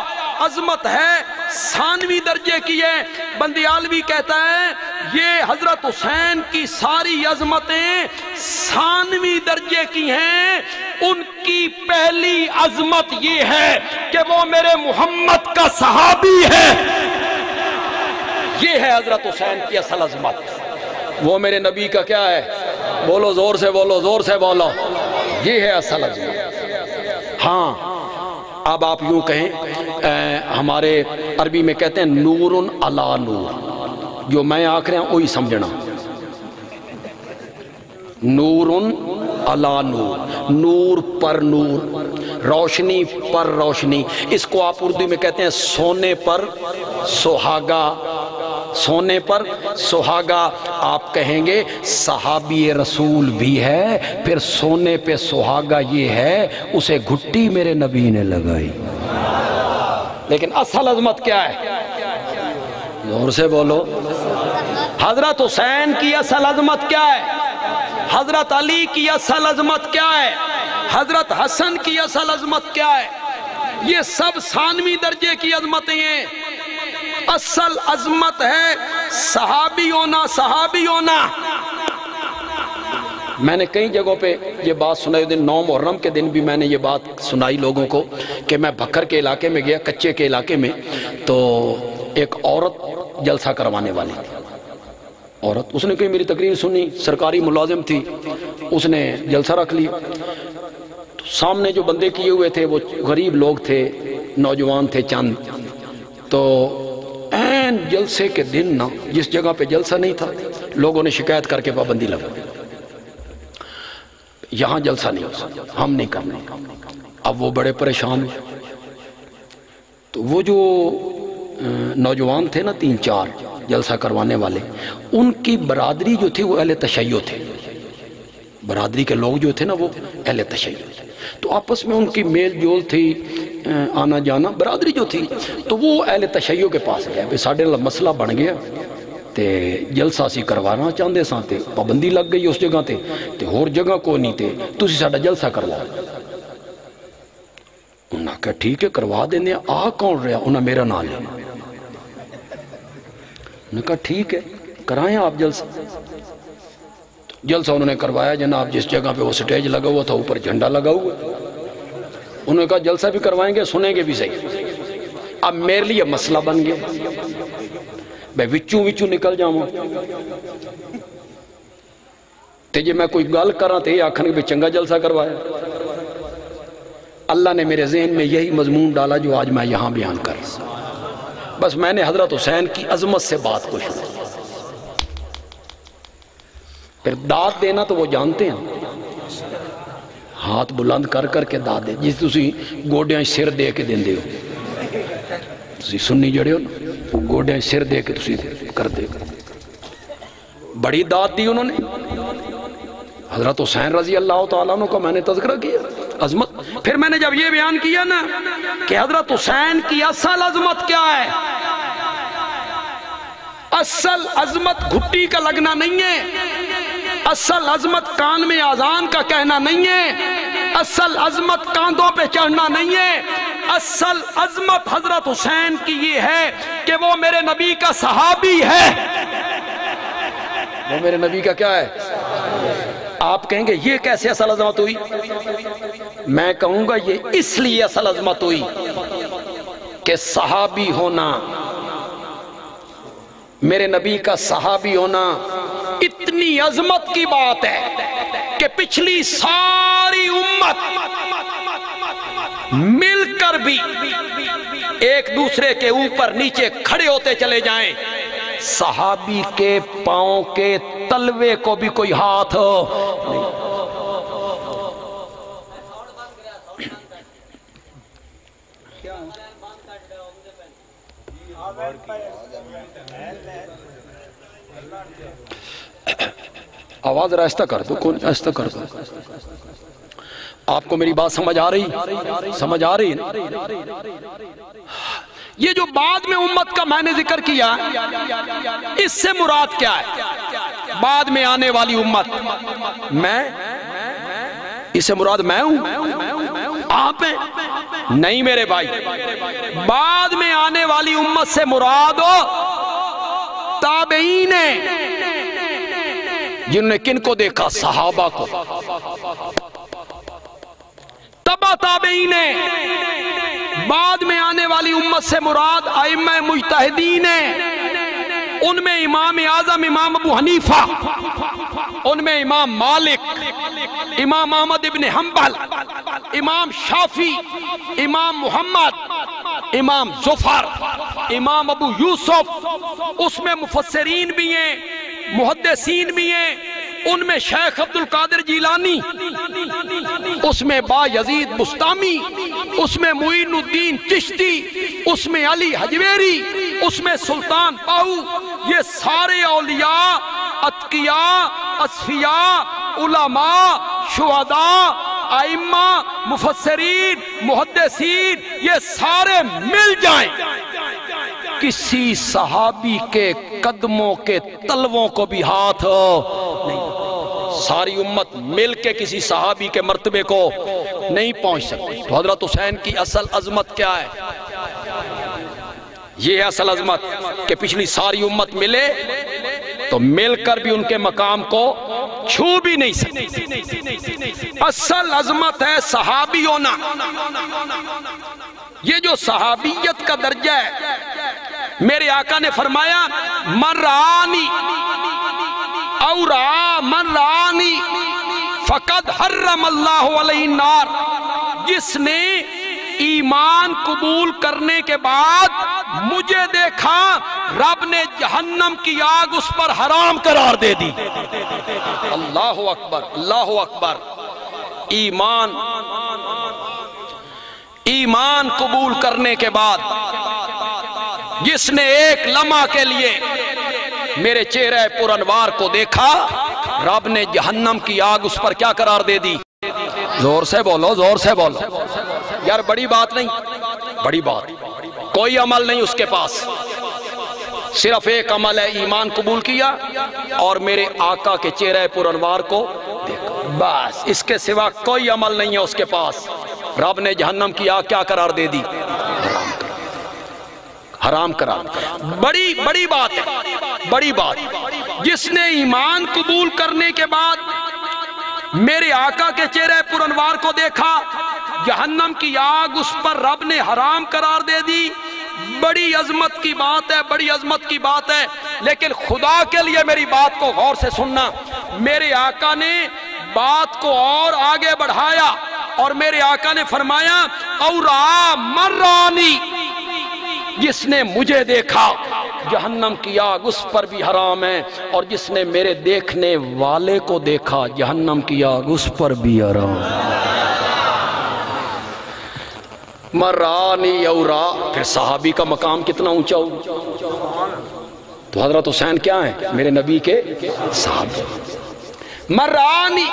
عظمت ہے ثانوی درجے کی ہے۔ بندیالوی کہتا ہے یہ حضرت حسین کی ساری عظمتیں ثانوی درجے کی ہیں۔ ان کی پہلی عظمت یہ ہے کہ وہ میرے محمد کا صحابی ہے۔ یہ ہے حضرت حسین کی اصل عظمت۔ وہ میرے نبی کا کیا ہے؟ بولو زور سے بولو، زور سے بولو، یہ ہے اصل عظمت۔ ہاں اب آپ یوں کہیں، ہمارے عربی میں کہتے ہیں نور علی نور، جو میں آکھ رہے ہیں وہی سمجھنا، نور علی نور، نور پر نور، روشنی پر روشنی۔ اس کو آپ اردو میں کہتے ہیں سونے پر سہاگا، سونے پر سہاگا۔ آپ کہیں گے صحابی رسول بھی ہے، پھر سونے پہ سہاگا یہ ہے اسے گھٹی میرے نبی نے لگائی۔ لیکن اصل عظمت کیا ہے؟ زور سے بولو، حضرت حسین کی اصل عظمت کیا ہے؟ حضرت علی کی اصل عظمت کیا ہے؟ حضرت حسن کی اصل عظمت کیا ہے؟ یہ سب ثانوی درجے کی عظمتیں ہیں۔ اصل عظمت ہے صحابی ہونا، صحابی ہونا۔ میں نے کئی جگہوں پہ یہ بات سنائی، دن 9 محرم کے دن بھی میں نے یہ بات سنائی لوگوں کو کہ میں بھکر کے علاقے میں گیا، کچے کے علاقے میں، تو ایک عورت جلسہ کروانے والی تھی۔ عورت، اس نے کہیں میری تقریر سنی، سرکاری ملازم تھی، اس نے جلسہ رکھ لی۔ سامنے جو بندے کیے ہوئے تھے وہ غریب لوگ تھے، نوجوان تھے چند، تو این جلسے کے دن نا جس جگہ پہ جلسہ نہیں تھا لوگوں نے شکایت کر کے پابندی لگا، یہاں جلسہ نہیں ہو سکتا، ہم نہیں کرنا۔ اب وہ بڑے پریشان ہوئے، تو وہ جو نوجوان تھے نا 3-4 جلسہ کروانے والے، ان کی برادری جو تھی وہ اہل تشیع تھے، برادری کے لوگ جو تھے نا وہ اہل تشیع تھے، تو آپس میں ان کی میل جول تھی، آنا جانا، برادری جو تھی، تو وہ اہل تشیع کے پاس گیا، بھئی ساڑھے مسئلہ بن گیا تے جلسہ سی کروانا چاہندے ساں تے پابندی لگ گئی اس جگہ تے ہور جگہ کو نہیں تے تسی ساڑھا جلسہ کرواؤ۔ انہوں نے کہا ٹھیک ہے کروا دینے، آ کون رہا؟ انہوں نے میرا نام لیا، انہوں نے کہا ٹھیک ہے کرائیں آپ جلسہ۔ جلسہ انہوں نے کروایا، جناب جس جگہ پہ وہ سٹیج لگا ہوا تھا اوپر جھنڈا لگا ہوا، انہوں نے کہا جلسہ بھی کروائیں گے، سنیں گے بھی صحیح۔ اب میرے لیے مسئلہ بن گیا، بے وچوں وچوں نکل جاؤں تے جے میں کوئی گل کراں تے یہ آکھن کہ چنگا جلسہ کروایا. اللہ نے میرے ذہن میں یہی مضمون ڈالا جو آج میں یہاں بیان کر رہا ہوں. بس میں نے حضرت حسین کی عظمت سے بات کو شروع. پھر داد دینا تو وہ جانتے ہیں، ہاتھ بلند کر کر کے داد دے، جس تسی گوڑیاں سر دے کے دیں دے ہو، تسی سنی جڑے ہو نا، گوڑیاں سر دے کے تسی کر دے. بڑی داد دی انہوں نے. حضرت حسین رضی اللہ تعالیٰ عنہ کا میں نے تذکرہ کیا عظمت. پھر میں نے جب یہ بیان کیا نا کہ حضرت حسین کی اصل عظمت کیا ہے، اصل عظمت گھٹی کا لگنا نہیں ہے، اصل عظمت کان میں آذان کا کہنا نہیں ہے، اصل عظمت کاندھوں پہ چڑھنا نہیں ہے. اصل عظمت حضرت حسین کی یہ ہے کہ وہ میرے نبی کا صحابی ہے. وہ میرے نبی کا کیا ہے؟ آپ کہیں گے یہ کیسے اصل عظمت ہوئی؟ میں کہوں گا یہ اس لیے اصل عظمت ہوئی کہ صحابی ہونا، میرے نبی کا صحابی ہونا اتنی عظمت کی بات ہے کہ پچھلی ساری امت مل کر بھی ایک دوسرے کے اوپر نیچے کھڑے ہوتے چلے جائیں، صحابی کے پاؤں کے تلوے کو بھی کوئی ہاتھ نہیں. آواز آہستہ کر دو، کون آہستہ کر دو. آپ کو میری بات سمجھ آ رہی؟ سمجھ آ رہی ہے؟ یہ جو بعد میں امت کا میں نے ذکر کیا، اس سے مراد کیا ہے؟ بعد میں آنے والی امت، میں، اس سے مراد میں ہوں، آپ ہیں؟ نہیں میرے بھائی، بعد میں آنے والی امت سے مراد تابعین ہیں، جنہوں نے کن کو دیکھا؟ صحابہ کو. تبع تابعین ہیں. بعد میں آنے والی امت سے مراد ائمہ مجتہدین ہیں، ان میں امام اعظم امام ابو حنیفہ، ان میں امام مالک، امام احمد ابن حنبل، امام شافعی، امام محمد، امام ظفر، امام ابو یوسف. اس میں مفسرین بھی ہیں، محدثین بھی ہیں. ان میں شیخ عبد القادر جیلانی، اس میں با یزید بستامی، اس میں معین الدین چشتی، اس میں علی حجویری، اس میں سلطان باہو. یہ سارے اولیاء، اتقیاء، اصفیاء، علماء، شہداء، ائمہ، مفسرین، محدثین، یہ سارے مل جائیں، کسی صحابی کے قدموں کے تلووں کو بھی ہاتھ نہیں. ساری امت مل کے کسی صحابی کے مرتبے کو نہیں پہنچ سکتی. تو حضرت حسین کی اصل عظمت کیا ہے؟ یہ ہے اصل عظمت کہ پچھلی ساری امت ملے تو مل کر بھی ان کے مقام کو چھو بھی نہیں سکتی. اصل عظمت ہے صحابی ہونا. یہ جو صحابیت کا درجہ ہے، میرے آقا نے فرمایا من رآنی او رآ من رآنی فقد حرم اللہ علیہ النار. جس نے ایمان قبول کرنے کے بعد مجھے دیکھا، رب نے جہنم کی آگ اس پر حرام قرار دے دی. اللہ اکبر، اللہ اکبر. ایمان قبول کرنے کے بعد جس نے ایک لمحہ کے لیے میرے چہرہ پر انوار کو دیکھا، رب نے جہنم کی آگ اس پر کیا قرار دے دی؟ زور سے بولو، زور سے بولو یار. بڑی بات نہیں، بڑی بات. کوئی عمل نہیں اس کے پاس، صرف ایک عمل ہے، ایمان قبول کیا اور میرے آقا کے چہرہ پر انوار کو دیکھا، بس. اس کے سوا کوئی عمل نہیں ہے اس کے پاس. رب نے جہنم کی آگ کیا قرار دے دی؟ حرام قرار. بڑی بڑی بات ہے، بڑی بات. جس نے ایمان قبول کرنے کے بعد میرے آقا کے چہرہ پر انوار کو دیکھا، جہنم کی آگ اس پر رب نے حرام قرار دے دی. بڑی عظمت کی بات ہے، بڑی عظمت کی بات ہے، لیکن خدا کے لیے میری بات کو غور سے سننا۔ میرے آقا نے بات کو اور آگے بڑھایا اور میرے آقا نے فرمایا اور مرانی، جس نے مجھے دیکھا جہنم کی آگ اس پر بھی حرام ہے، اور جس نے میرے دیکھنے والے کو دیکھا جہنم کی آگ اس پر بھی حرام ہے۔ مرانی اورا، پھر صحابی کا مقام کتنا اونچا ہو، تو حضرت حسین کیا ہیں؟ میرے نبی کے صحابی۔ مرانی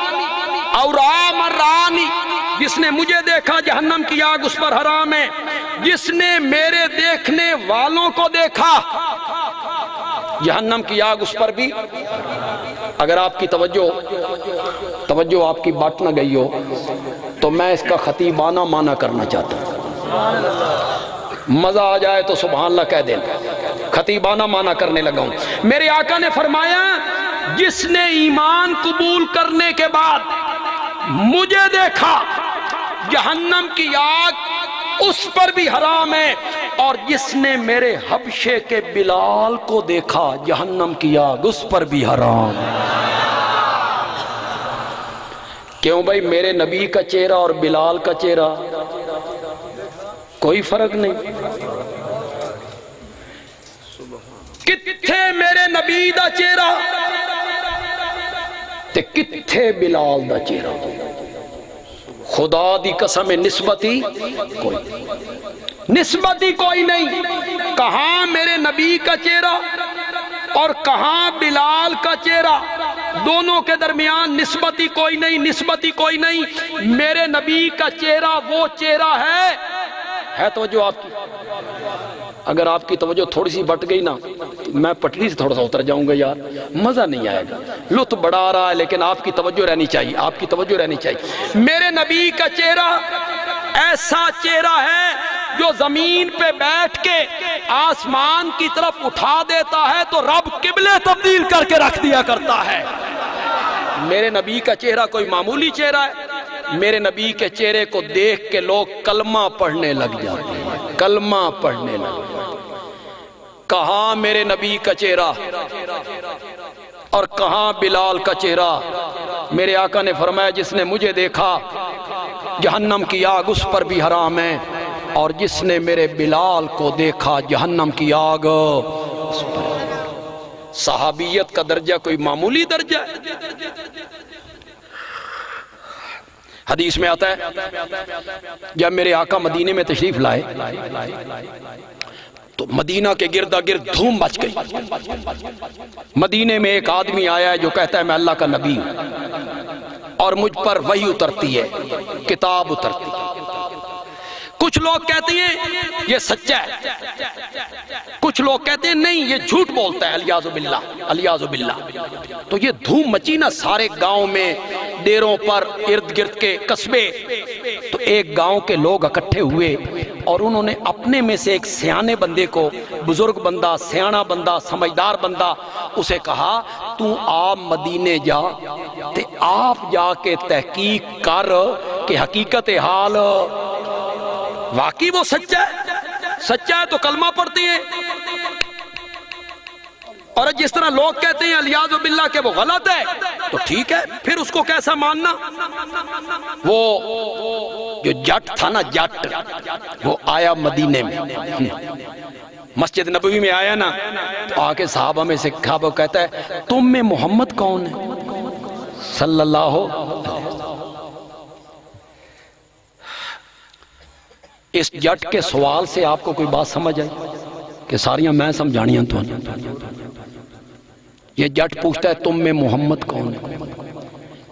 اورا مرانی، جس نے مجھے دیکھا جہنم کی آگ اس پر حرام ہے، جس نے میرے دیکھنے والوں کو دیکھا جہنم کی آگ اس پر بھی۔ اگر آپ کی توجہ آپ کی بات نہ گئی ہو تو میں اس کا خطیبانہ معنی کرنا چاہتا ہوں، مزہ آ جائے تو سبحان اللہ کہہ دینا، خطیبانہ معنی کرنے لگا ہوں۔ میرے آقا نے فرمایا جس نے ایمان قبول کرنے کے بعد مجھے دیکھا جہنم کی آگ اس پر بھی حرام ہے، اور جس نے میرے حبشے کے بلال کو دیکھا جہنم کی آگ اس پر بھی حرام ہے۔ کیوں بھائی؟ میرے نبی کا چہرہ اور بلال کا چہرہ کوئی فرق نہیں۔ کتھے میرے نبی دا چہرہ تے کتھے بلال دا چہرہ؟ خدا دی قسم نسبتی کوئی نہیں۔ کہاں میرے نبی کا چہرہ اور کہاں بلال کا چہرہ، دونوں کے درمیان نسبتی کوئی نہیں، نسبتی کوئی نہیں۔ میرے نبی کا چہرہ وہ چہرہ ہے توجہ آپ کی۔ اگر آپ کی توجہ تھوڑی سی بٹ گئی نا، میں پٹری سے تھوڑا سا اتر جاؤں گا یار، مزہ نہیں آئے گا۔ لطف بڑا آ رہا ہے لیکن آپ کی توجہ رہنی چاہیے، آپ کی توجہ رہنی چاہیے۔ میرے نبی کا چہرہ ایسا چہرہ ہے جو زمین پہ بیٹھ کے آسمان کی طرف اٹھا دیتا ہے تو رب قبلے تبدیل کر کے رکھ دیا کرتا ہے۔ میرے نبی کا چہرہ کوئی معمولی چہرہ ہے؟ میرے نبی کے چہرے کو دیکھ کے لوگ کلمہ پڑھنے لگ جاتے ہیں، کلمہ پڑھنے لگ جاتے ہیں۔ کہاں میرے نبی کا چہرہ اور کہاں بلال کا چہرہ؟ میرے آقا نے فرمایا جس نے مجھے دیکھا جہنم کی آگ اس پر بھی حرام ہے، اور جس نے میرے بلال کو دیکھا جہنم کی آگ اس پر۔ صحابیت کا درجہ کوئی معمولی درجہ ہے؟ حدیث میں آتا ہے جب میرے آقا مدینے میں تشریف لائے تو مدینہ کے گردا گرد دھوم مچ گئی۔ مدینے میں ایک آدمی آیا ہے جو کہتا ہے میں اللہ کا نبی ہوں اور مجھ پر وحی اترتی ہے، کتاب اترتی ہے۔ کچھ لوگ کہتے ہیں یہ سچا ہے، کچھ لوگ کہتے ہیں نہیں یہ جھوٹ بولتا ہے، الیاذ باللہ الیاذ باللہ۔ تو یہ دھوم مچی نا سارے گاؤں میں، ڈیروں پر، ارد گرد کے قصبے۔ تو ایک گاؤں کے لوگ اکٹھے ہوئے اور انہوں نے اپنے میں سے ایک سیانے بندے کو، بزرگ بندہ، سیانہ بندہ، سمجھدار بندہ، اسے کہا تو آپ مدینے جا تے آپ جا کے تحقیق کر کہ حقیقت حال واقعی وہ سچا ہے تو کلمہ پڑھتی ہیں، اور جس طرح لوگ کہتے ہیں الیاذ باللہ کہ وہ غلط ہے تو ٹھیک ہے، پھر اس کو کیسا ماننا؟ وہ جو جٹ تھا نا، جٹ، وہ آیا مدینے میں، مسجد نبوی میں آیا نا، تو آ کے صحابہ میں سے وہ کہتا ہے تم میں محمد کون ہے صلی اللہ علیہ وسلم۔ اس جٹ کے سوال سے آپ کو کوئی بات سمجھ آئی کہ ساریاں میں سمجھانیاں تو یہ جٹ پوچھتا ہے تم میں محمد کون ہے؟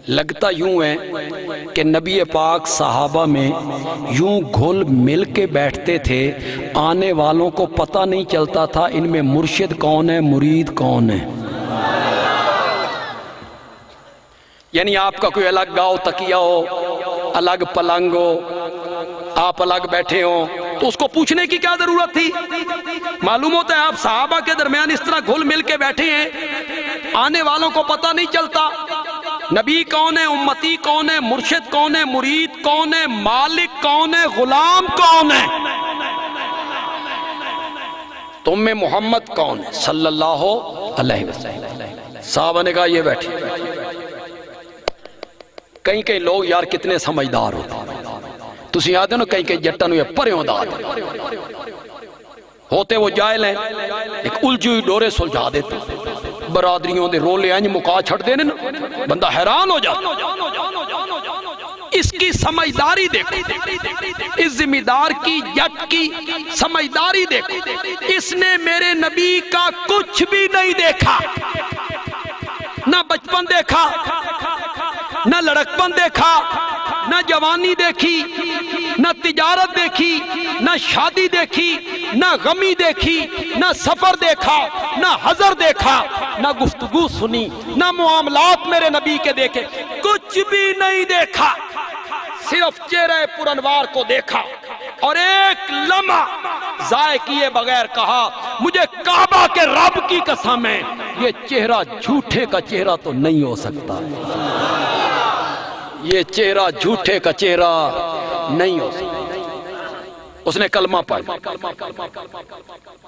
لگتا یوں ہے کہ نبی پاک صحابہ میں یوں گھل مل کے بیٹھتے تھے، آنے والوں کو پتہ نہیں چلتا تھا ان میں مرشد کون ہے، مرید کون ہے۔ یعنی آپ کا کوئی الگ گاؤ تکیہ ہو، الگ پلنگ ہو، آپ الگ بیٹھے ہوں تو اس کو پوچھنے کی کیا ضرورت تھی؟ معلوم ہوتا ہے آپ صحابہ کے درمیان اس طرح گھل مل کے بیٹھے ہیں، آنے والوں کو پتہ نہیں چلتا نبی کون ہے، امتی کون ہے، مرشد کون ہے، مرید کون ہے، مالک کون ہے، غلام کون ہے۔ تم میں محمد کون ہے صلی اللہ علیہ وسلم؟ صحابہ نے کہا یہ بیٹھے۔ کئی کئی لوگ یار کتنے سمجھدار ہوتے، تسی یاد ہے نا، کئی کئی جٹا نو یہ پریوں دا ہوتے وہ جائل ہیں، ایک الجھی ہوئی ڈورے سلجھا دیتے، برادریوں دے رولے آنج مکا چھڑ دینے نا، بندہ حیران ہو جاتا۔ اس کی سمجھداری دیکھو، اس ذمہ دار کی جٹ کی سمجھداری دیکھو۔ اس نے میرے نبی کا کچھ بھی نہیں دیکھا، نہ بچپن دیکھا، نہ لڑکپن دیکھا، نہ جوانی دیکھی، نہ تجارت دیکھی، نہ شادی دیکھی، نہ غمی دیکھی، نہ سفر دیکھا، نہ حضر دیکھا، نہ گفتگو سنی، نہ معاملات میرے نبی کے دیکھے، کچھ بھی نہیں دیکھا، صرف چہرہ پرانوار کو دیکھا اور ایک لمحہ ضائع کیے بغیر کہا مجھے کعبہ کے رب کی قسم ہے یہ چہرہ جھوٹے کا چہرہ تو نہیں ہو سکتا، یہ چہرہ جھوٹے کا چہرہ نہیں ہو سکتا۔ اس نے کلمہ پڑھا،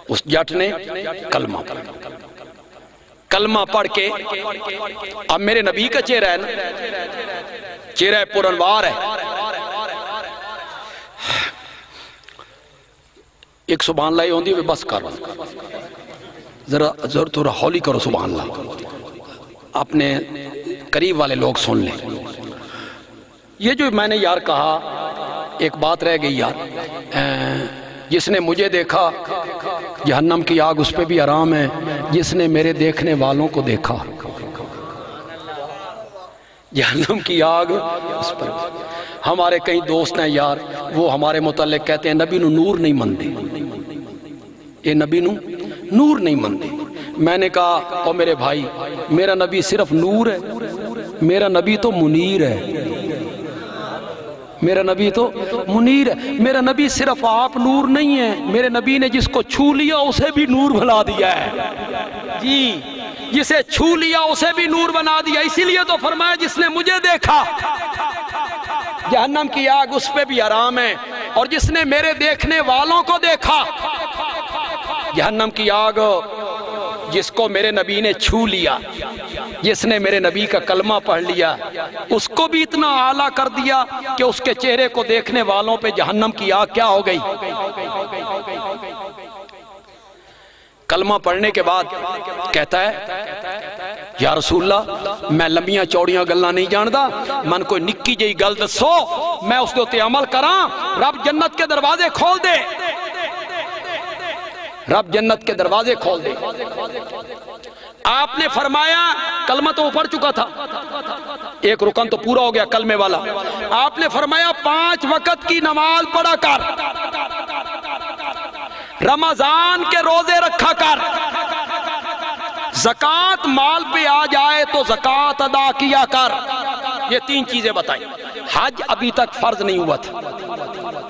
اس جٹ نے کلمہ پڑھا، کلمہ پڑھ کے اب میرے نبی کا چہرہ ہے نا، چہرہ پرانوار ہے۔ ایک سبحان اللہ ہی ہوندی ہے، بس کرو ذرا تھوڑا ہولی کرو سبحان اللہ، اپنے قریب والے لوگ سن لیں۔ یہ جو میں نے یار کہا ایک بات رہ گئی یار، جس نے مجھے دیکھا جہنم کی آگ اس پہ بھی آرام ہے، جس نے میرے دیکھنے والوں کو دیکھا جہنم کی آگ اس پر۔ ہمارے کئی دوست ہیں یار، وہ ہمارے متعلق کہتے ہیں نبی نو نور نہیں مندے، یہ نبی نو نور نہیں مندے۔ میں نے کہا او میرے بھائی، میرا نبی صرف نور ہے، میرا نبی تو منیر ہے، میرا نبی تو منیر ہے، میرا نبی صرف آپ نور نہیں ہے، میرے نبی نے جس کو چھو لیا اسے بھی نور بنا دیا ہے، جی جسے چھو لیا اسے بھی نور بنا دیا۔ اسی لیے تو فرمایا جس نے مجھے دیکھا جہنم کی آگ اس پہ بھی آرام ہے، اور جس نے میرے دیکھنے والوں کو دیکھا جہنم کی آگ جس کو میرے نبی نے چھو لیا، جس نے میرے نبی کا کلمہ پڑھ لیا، اس کو بھی اتنا اعلیٰ کر دیا کہ اس کے چہرے کو دیکھنے والوں پہ جہنم کی آگ کیا ہو گئی۔ کلمہ پڑھنے کے بعد کہتا ہے یا رسول اللہ میں لمبیاں چوڑیاں گلاں نہیں جاندا، من کوئی نکی جئی گل دسو میں اس دے تے عمل کراں، رب جنت کے دروازے کھول دے، رب جنت کے دروازے کھول دے۔ آپ نے فرمایا کلمہ تو وہ پڑھ چکا تھا، ایک رکن تو پورا ہو گیا کلمے والا، آپ نے فرمایا 5 وقت کی نماز پڑھا کر، رمضان کے روزے رکھا کر، زکوٰۃ مال پہ آ جائے تو زکوٰۃ ادا کیا کر۔ یہ 3 چیزیں بتائیں۔ حج ابھی تک فرض نہیں ہوا تھا،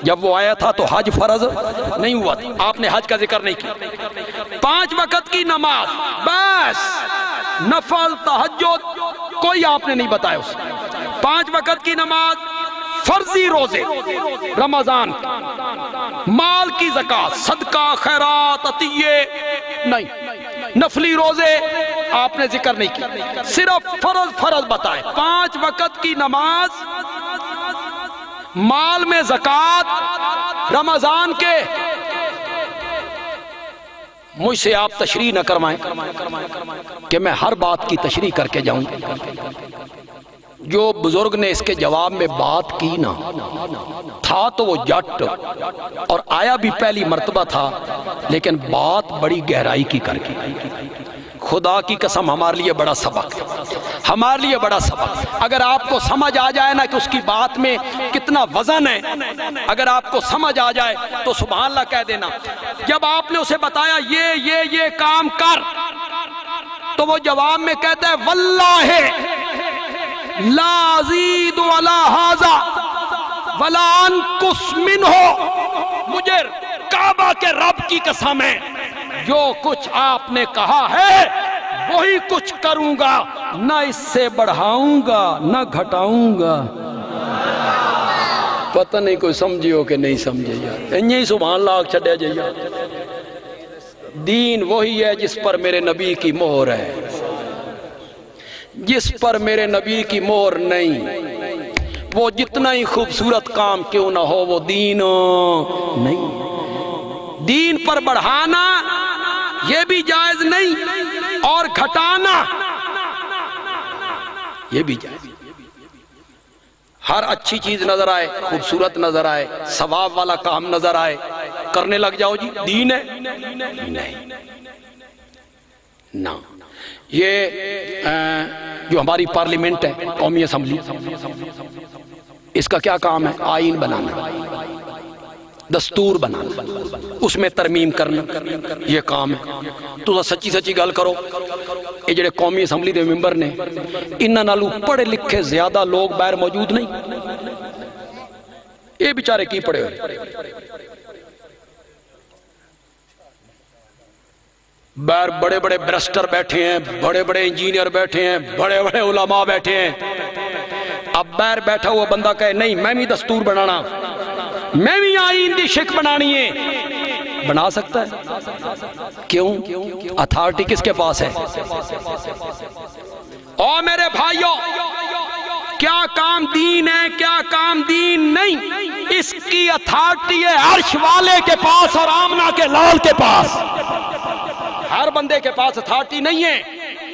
جب وہ آیا تھا تو حج فرض نہیں ہوا تھا، آپ نے حج کا ذکر نہیں کیا۔ 5 وقت کی نماز بس، نفل تہجد کوئی آپ نے نہیں بتایا اس 5 وقت کی نماز، فرضی روزے رمضان، مال کی زکوٰۃ، صدقہ خیرات عطیے نہیں، نفلی روزے آپ نے ذکر نہیں کیا، صرف فرض بتائے۔ 5 وقت کی نماز، مال میں زکوٰۃ، رمضان کے۔ مجھ سے آپ تشریح نہ کروائیں کہ میں ہر بات کی تشریح کر کے جاؤں، جو بزرگ نے اس کے جواب میں بات کی نا، تھا تو وہ جٹ اور آیا بھی پہلی مرتبہ تھا، لیکن بات بڑی گہرائی کی کر کے، خدا کی قسم ہمارے لیے بڑا سبق، ہمارے لیے بڑا سبق۔ اگر آپ کو سمجھ آ جائے نا کہ اس کی بات میں کتنا وزن ہے، اگر آپ کو سمجھ آ جائے تو سبحان اللہ کہہ دینا۔ جب آپ نے اسے بتایا یہ کام کر، تو وہ جواب میں کہتا ہے واللہ لا ازید ولا ھذا ولا انقص منہ، مجھے کعبہ کے رب کی قسم ہے جو کچھ آپ نے کہا ہے وہی کچھ کروں گا، نہ اس سے بڑھاؤں گا نہ گھٹاؤں گا۔ پتہ نہیں کوئی سمجھے ہو کہ نہیں سمجھے یار، انہیں ہی سبحان اللہ چھڑیا جائے دین وہی ہے جس پر میرے نبی کی مہر ہے، جس پر میرے نبی کی مہر نہیں، وہ جتنا ہی خوبصورت کام کیوں نہ ہو وہ دین نہیں۔ دین پر بڑھانا یہ بھی جائز نہیں، اور گھٹانا یہ بھی جائز۔ ہر اچھی چیز نظر آئے، خوبصورت نظر آئے، ثواب والا کام نظر آئے، کرنے لگ جاؤ جی دین ہے؟ نہیں نہ۔ یہ جو ہماری پارلیمنٹ ہے، قومی اسمبلی، اس کا کیا کام ہے؟ آئین بنانا، دستور بنانا، اس میں ترمیم کرنا، یہ کام ہے۔ تو سچی سچی گل کرو، یہ جڑے قومی اسمبلی دے ممبر نے، انہاں نالوں پڑھے لکھے زیادہ لوگ باہر موجود نہیں؟ یہ بیچارے کی پڑھے ہوئے؟ باہر بڑے بڑے برسٹر بیٹھے ہیں، بڑے بڑے انجینئر بیٹھے ہیں، بڑے بڑے علماء بیٹھے ہیں۔ اب باہر بیٹھا ہوا بندہ کہے نہیں میں بھی دستور بنانا، میں بھی آئین دی شک بنانی ہے، بنا سکتا ہے؟ کیوں؟ اتھارٹی کس کے پاس ہے؟ اور میرے بھائیوں، کیا کام دین ہے، کیا کام دین نہیں، اس کی اتھارٹی ہے عرش والے کے پاس اور آمنہ کے لال کے پاس۔ ہر بندے کے پاس اتھارٹی نہیں ہے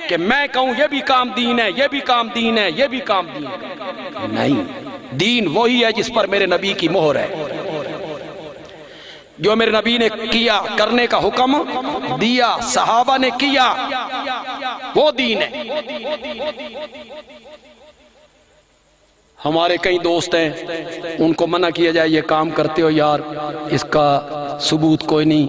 کہ میں کہوں یہ بھی کام دین ہے، یہ بھی کام دین ہے، یہ بھی کام دین ہے، نہیں۔ دین وہی ہے جس پر میرے نبی کی مہر ہے، جو میرے نبی نے کیا، کرنے کا حکم دیا، صحابہ نے کیا، وہ دین ہے۔ ہمارے کئی دوست ہیں، ان کو منع کیا جائے یہ کام کرتے ہو یار، اس کا ثبوت کوئی نہیں،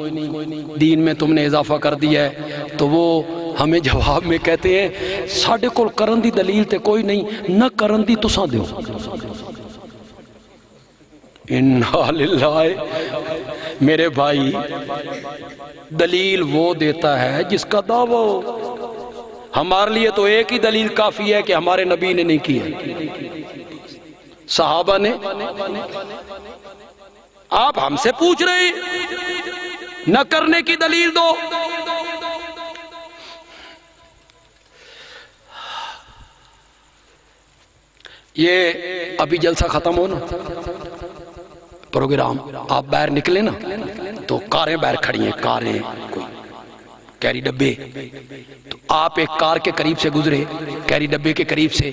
دین میں تم نے اضافہ کر دیا ہے، تو وہ ہمیں جواب میں کہتے ہیں ساڑھے کول کرن دی دلیل تے کوئی نہیں، نہ کرن دی تساں دیو۔ انہا للہ۔ میرے بھائی، دلیل وہ دیتا ہے جس کا دعویٰ ہو۔ ہمارے لیے تو ایک ہی دلیل کافی ہے کہ ہمارے نبی نے نہیں کیا، صحابہ نے۔ آپ ہم سے پوچھ رہے ہیں نہ کرنے کی دلیل دو۔ یہ ابھی جلسہ ختم ہو نا، پروگرام، آپ باہر نکلے نا تو کاریں باہر کھڑی ہیں، کاریں، کوئی کیری ڈبے، تو آپ ایک کار کے قریب سے گزرے، کیری ڈبے کے قریب سے،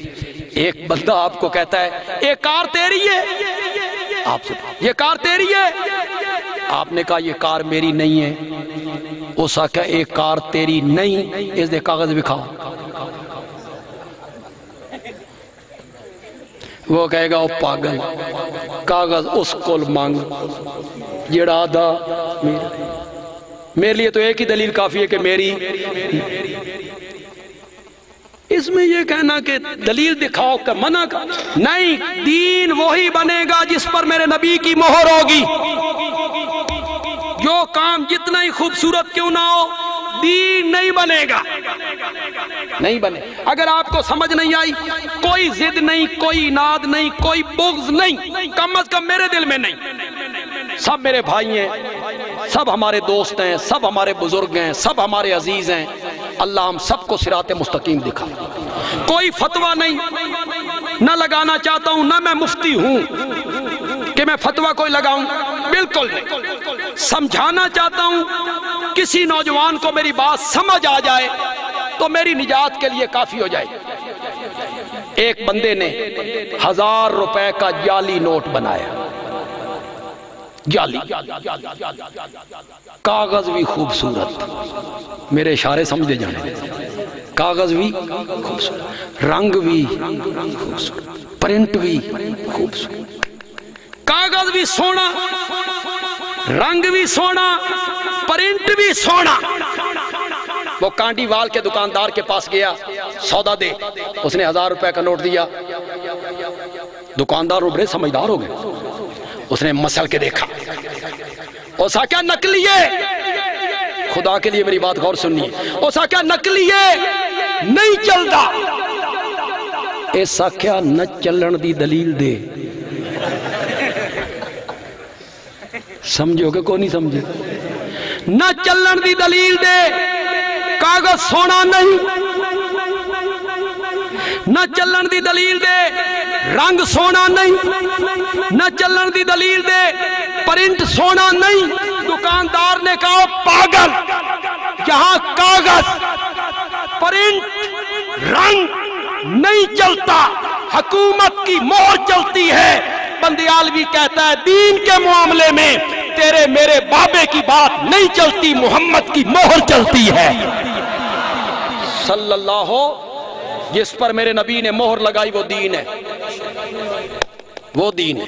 ایک بندہ آپ کو کہتا ہے یہ کار تیری ہے، آپ سے یہ کار تیری ہے؟ آپ نے کہا یہ کار میری نہیں ہے۔ اس آ کہا ایک کار تیری نہیں، اس دے کاغذ بکھاؤ۔ وہ کہے گا وہ پاگل، کاغذ اس کول مانگ، جڑا دا میرے لیے تو ایک ہی دلیل کافی ہے کہ میری۔ اس میں یہ کہنا کہ دلیل دکھاؤ کہ منع کا نہیں، دین وہی بنے گا جس پر میرے نبی کی مہر ہوگی۔ جو کام جتنا ہی خوبصورت کیوں نہ ہو، دین نہیں بنے گا، نہیں بنے۔ اگر آپ کو سمجھ نہیں آئی، کوئی ضد نہیں، کوئی اناد نہیں، کوئی بغض نہیں، کم از کم میرے دل میں نہیں۔ سب میرے بھائی ہیں، سب ہمارے دوست ہیں، سب ہمارے بزرگ ہیں، سب ہمارے عزیز ہیں۔ اللہ ہم سب کو صراط مستقیم دکھا۔ کوئی فتویٰ نہیں، نہ لگانا چاہتا ہوں، نہ میں مفتی ہوں کہ میں فتویٰ کوئی لگاؤں، بالکل نہیں۔ سمجھانا چاہتا ہوں، کسی نوجوان کو میری بات سمجھ آ جائے تو میری نجات کے لیے کافی ہو جائے۔ ایک بندے نے 1000 روپے کا جعلی نوٹ بنایا، جعلی، کاغذ بھی خوبصورت، میرے اشارے سمجھے جانے، کاغذ بھی خوبصورت، رنگ بھی خوبصورت، پرنٹ بھی خوبصورت، کاغذ بھی سونا، رنگ بھی سونا، پرنٹ بھی سونا۔ وہ کانڈی وال کے دکاندار کے پاس گیا، سودا دے، اس نے 1000 روپے کا نوٹ دیا۔ دکاندار بڑے سمجھدار ہو گئے، اس نے مسل کے دیکھا، اس کیا نکلی ہے؟ خدا کے لیے میری بات غور سننی ہے، اس کیا نکلی ہے؟ نہیں چلتا۔ ایسا کیا نہ چلن دی دلیل دے، سمجھو کہ کوئی نہیں سمجھے؟ نہ چلن دی دلیل دے کاغذ سونا نہیں، نہ چلن دی دلیل دے رنگ سونا نہیں، نہ چلن دی دلیل دے پرنٹ سونا نہیں۔ دکاندار نے کہا پاگل، یہاں کاغذ پرنٹ رنگ نہیں چلتا، حکومت کی مہر چلتی ہے۔ بندیالوی کہتا ہے دین کے معاملے میں تیرے میرے بابے کی بات نہیں چلتی، محمد کی مہر چلتی ہے صلی اللہ ہو۔ جس پر میرے نبی نے مہر لگائی وہ دین ہے، وہ دین ہے،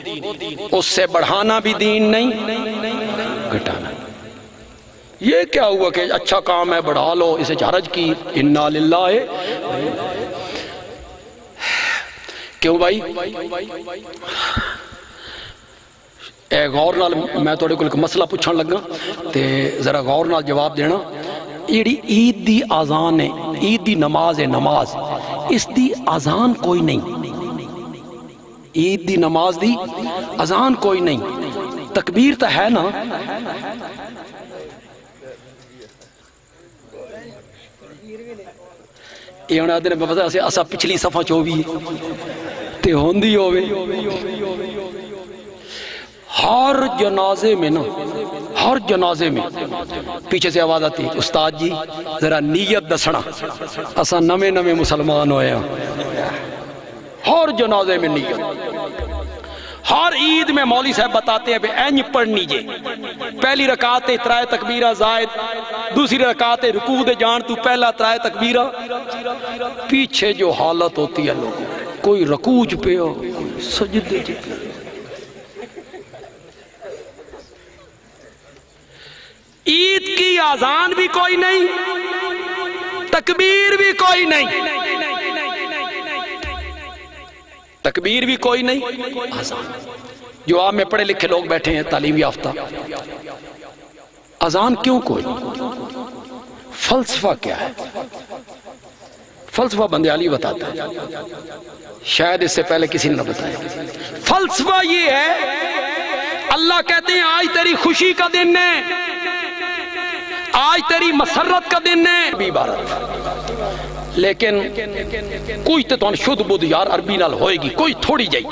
اس سے بڑھانا بھی دین نہیں، گھٹانا۔ یہ کیا ہوا کہ اچھا کام ہے بڑھا لو، اسے حرج کی، انا للہ ہے۔ کیوں بھائی؟ اے غور نال میں توڑے کو ایک مسئلہ پوچھن لگا تے ذرا غور نال جواب دینا۔ ایڑی عید دی آزان ہے، عید دی نماز ہے، نماز اس دی آزان کوئی نہیں، عید دی نماز دی آزان کوئی نہیں، تکبیر تو ہے نا؟ یہ ہونا دن میں پتا اسا پچھلی صفحہ چوبی تے ہوندی ہوئے۔ ہر جنازے میں نا، ہر جنازے میں پیچھے سے آواز آتی ہے استاد جی ذرا نیت دسنا، اسا نمے نمے مسلمان ہوئے ہیں۔ ہر جنازے میں نیت، ہر عید میں مولوی صاحب بتاتے ہیں بے اینج پڑھنی جے، پہلی رکعت ترائے تکبیرہ زائد، دوسری رکعت رکوع دے جان تو پہلا ترائے تکبیرہ۔ پیچھے جو حالت ہوتی ہے لوگوں، کوئی رکوع پہ ہو، سجدے پہ، عید کی آزان بھی کوئی نہیں، تکبیر بھی کوئی نہیں، تکبیر بھی کوئی نہیں، آزان۔ جو آپ میں پڑھے لکھے لوگ بیٹھے ہیں تعلیم یافتہ، آزان کیوں کوئی؟ فلسفہ کیا ہے؟ فلسفہ بندیالی بتاتا ہے، شاید اس سے پہلے کسی نے نہ بتایا۔ فلسفہ یہ ہے، اللہ کہتے ہیں آج تیری خوشی کا دن ہے، آج تیری مسرت کا دن ہے، بھی عبارت، لیکن کوئی تو شدھ بدھ یار عربی نال ہوئے گی، کوئی تھوڑی جائی۔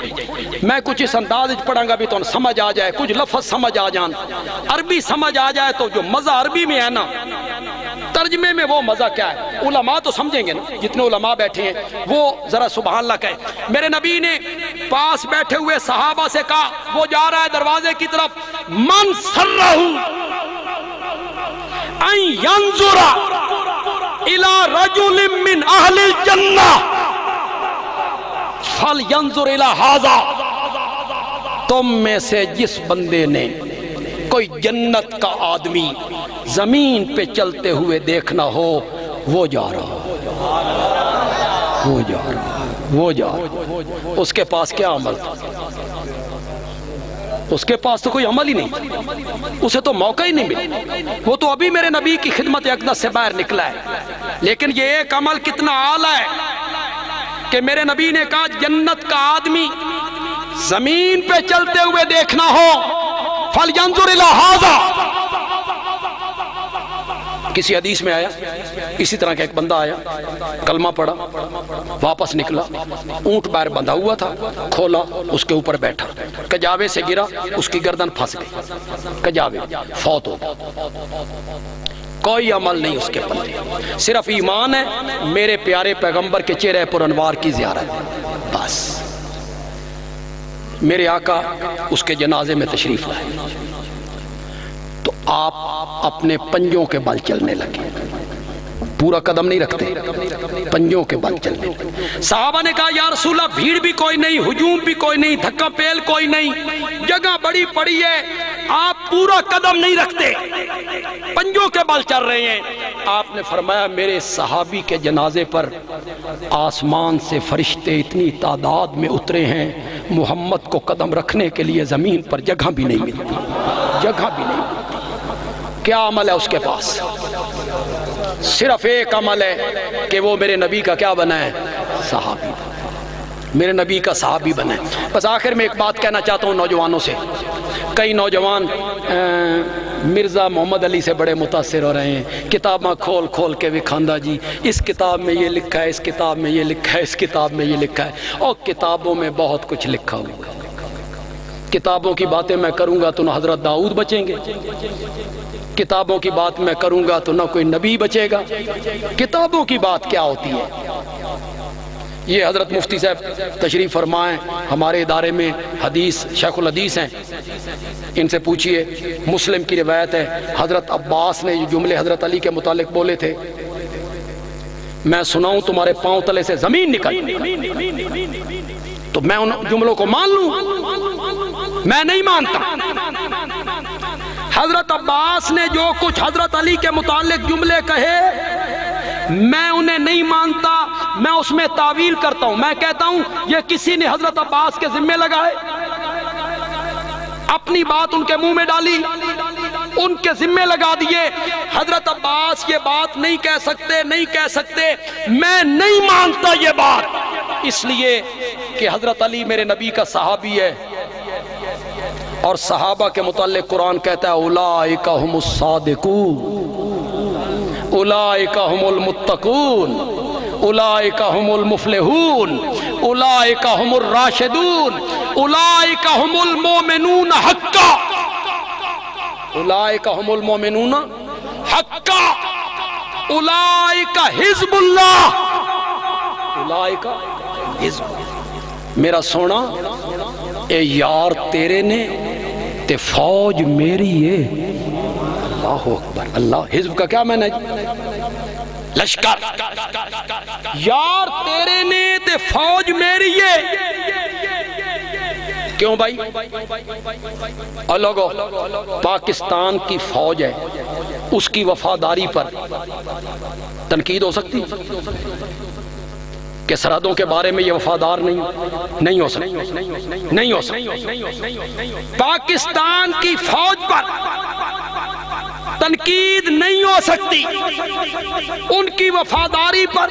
میں کچھ اس انداز پڑھاں گا بھی تو سمجھ آ جائے، کچھ لفظ سمجھ آ جان، عربی سمجھ آ جائے تو جو مزہ عربی میں ہے نا، ترجمے میں وہ مزہ کیا ہے؟ علماء تو سمجھیں گے نا، جتنے علماء بیٹھے ہیں وہ ذرا سبحان اللہ کہیں۔ میرے نبی نے پاس بیٹھے ہوئے صحابہ سے کہا، وہ جا رہا ہے دروازے کی طرف، من سرہ ان ینظر الى رجل من اہل الجنہ فلینظر الى ھذا، تم میں سے جس بندے نے کوئی جنت کا آدمی زمین پہ چلتے ہوئے دیکھنا ہو، وہ جا رہا، وہ جا رہا، وہ جا رہا۔ اس کے پاس کیا عمل تھا؟ اس کے پاس تو کوئی عمل ہی نہیں، اسے تو موقع ہی نہیں ملا، وہ تو ابھی میرے نبی کی خدمت اقدس سے باہر نکلا ہے۔ لیکن یہ ایک عمل کتنا اعلیٰ ہے کہ میرے نبی نے کہا جنت کا آدمی زمین پہ چلتے ہوئے دیکھنا ہو، فَلْيَنْظُرْ إِلَىٰ هَذَا۔ کسی حدیث میں آیا، اسی طرح کا ایک بندہ آیا، کلمہ پڑھا، واپس نکلا، اونٹ باہر بندھا ہوا تھا، کھولا، اس کے اوپر بیٹھا، کجاوے سے گرا، اس کی گردن پھنس گئی، کجاوے فوت ہو گیا۔ کوئی عمل نہیں اس کے پلے، صرف ایمان ہے، میرے پیارے پیغمبر کے چہرے پر انوار کی زیارت، بس۔ میرے آقا اس کے جنازے میں تشریف لائے تو آپ اپنے پنجوں کے بل چلنے لگے، پورا قدم نہیں رکھتے، پنجوں کے بل چلنے لگے۔ صحابہ نے کہا یا رسول اللہ بھیڑ بھی کوئی نہیں، ہجوم بھی کوئی نہیں، دھکا پیل کوئی نہیں، جگہ بڑی پڑی ہے، آپ پورا قدم نہیں رکھتے، پنجوں کے بل چل رہے ہیں۔ آپ نے فرمایا میرے صحابی کے جنازے پر آسمان سے فرشتے اتنی تعداد میں اترے ہیں، محمد کو قدم رکھنے کے لیے زمین پر جگہ بھی نہیں ملتی، جگہ بھی نہیں ملتی۔ کیا عمل ہے اس کے پاس؟ صرف ایک عمل ہے کہ وہ میرے نبی کا کیا بنا ہے؟ صحابی۔ میرے نبی کا صحابی بنے۔ بس آخر میں ایک بات کہنا چاہتا ہوں نوجوانوں سے، کئی نوجوان مرزا محمد علی سے بڑے متاثر ہو رہے ہیں، کتاباں کھول کھول کے وکھاندہ جی اس کتاب میں یہ لکھا ہے، اس کتاب میں یہ لکھا ہے، اس کتاب میں یہ لکھا ہے، اور کتابوں میں بہت کچھ لکھا ہوا۔ کتابوں کی باتیں میں کروں گا تو نہ حضرت داؤد بچیں گے، کتابوں کی بات میں کروں گا تو نہ کوئی نبی بچے گا۔ کتابوں کی بات کیا ہوتی ہے؟ یہ حضرت مفتی صاحب تشریف فرمائیں، ہمارے ادارے میں حدیث شیخ الحدیث ہیں، ان سے پوچھئے، مسلم کی روایت ہے حضرت عباس نے یہ جملے حضرت علی کے متعلق بولے تھے، میں سناؤں تمہارے پاؤں تلے سے زمین نکل، تو میں ان جملوں کو مان لوں؟ میں نہیں مانتا۔ حضرت عباس نے جو کچھ حضرت علی کے متعلق جملے کہے میں انہیں نہیں مانتا، میں اس میں تعویل کرتا ہوں، میں کہتا ہوں یہ کسی نے حضرت عباس کے ذمہ لگائے، اپنی بات ان کے منہ میں ڈالی، ان کے ذمہ لگا دیے، حضرت عباس یہ بات نہیں کہہ سکتے، نہیں کہہ سکتے، میں نہیں مانتا یہ بات، اس لیے کہ حضرت علی میرے نبی کا صحابی ہے، اور صحابہ کے متعلق قرآن کہتا ہے اولئک هم الصادقون، اولئک هم المتقون، اولئک هم المفلحون، اولئک هم الراشدون، اولئک هم المؤمنون حقا، اولئک هم المؤمنون حقا، اولئک حزب اللہ، اولئک حزب۔ میرا سونا اے یار تیرے نے تے فوج میری ہے، اللہ اکبر، اللہ حزب کا کیا معنی ہے؟ لشکر، یار تیرے نے تے فوج میری ہے، کیوں بھائی؟ اور لوگو پاکستان کی فوج ہے، اس کی وفاداری پر تنقید ہو سکتی کہ سرحدوں کے بارے میں یہ وفادار نہیں ہو سکتی، نہیں ہو سکتی، پاکستان کی فوج پر تنقید نہیں ہو سکتی، ان کی وفاداری پر،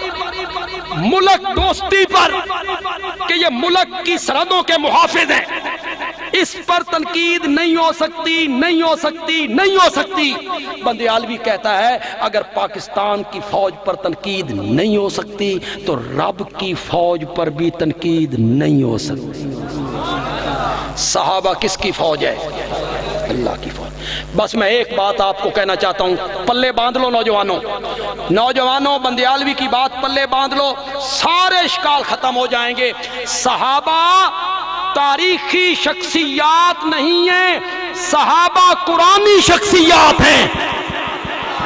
ملک دوستی پر، کہ یہ ملک کی سرحدوں کے محافظ ہیں، اس پر تنقید نہیں ہو سکتی، نہیں ہو سکتی، نہیں ہو سکتی۔ بندیالوی کہتا ہے اگر پاکستان کی فوج پر تنقید نہیں ہو سکتی تو رب کی فوج پر بھی تنقید نہیں ہو سکتی۔ صحابہ کس کی فوج ہے؟ اللہ کی فوج۔ بس میں ایک بات آپ کو کہنا چاہتا ہوں، پلے باندھ لو نوجوانوں، بندیالوی کی بات پلے باندھ لو، سارے اشکال ختم ہو جائیں گے۔ صحابہ تاریخی شخصیات نہیں ہیں، صحابہ قرآنی شخصیات ہیں۔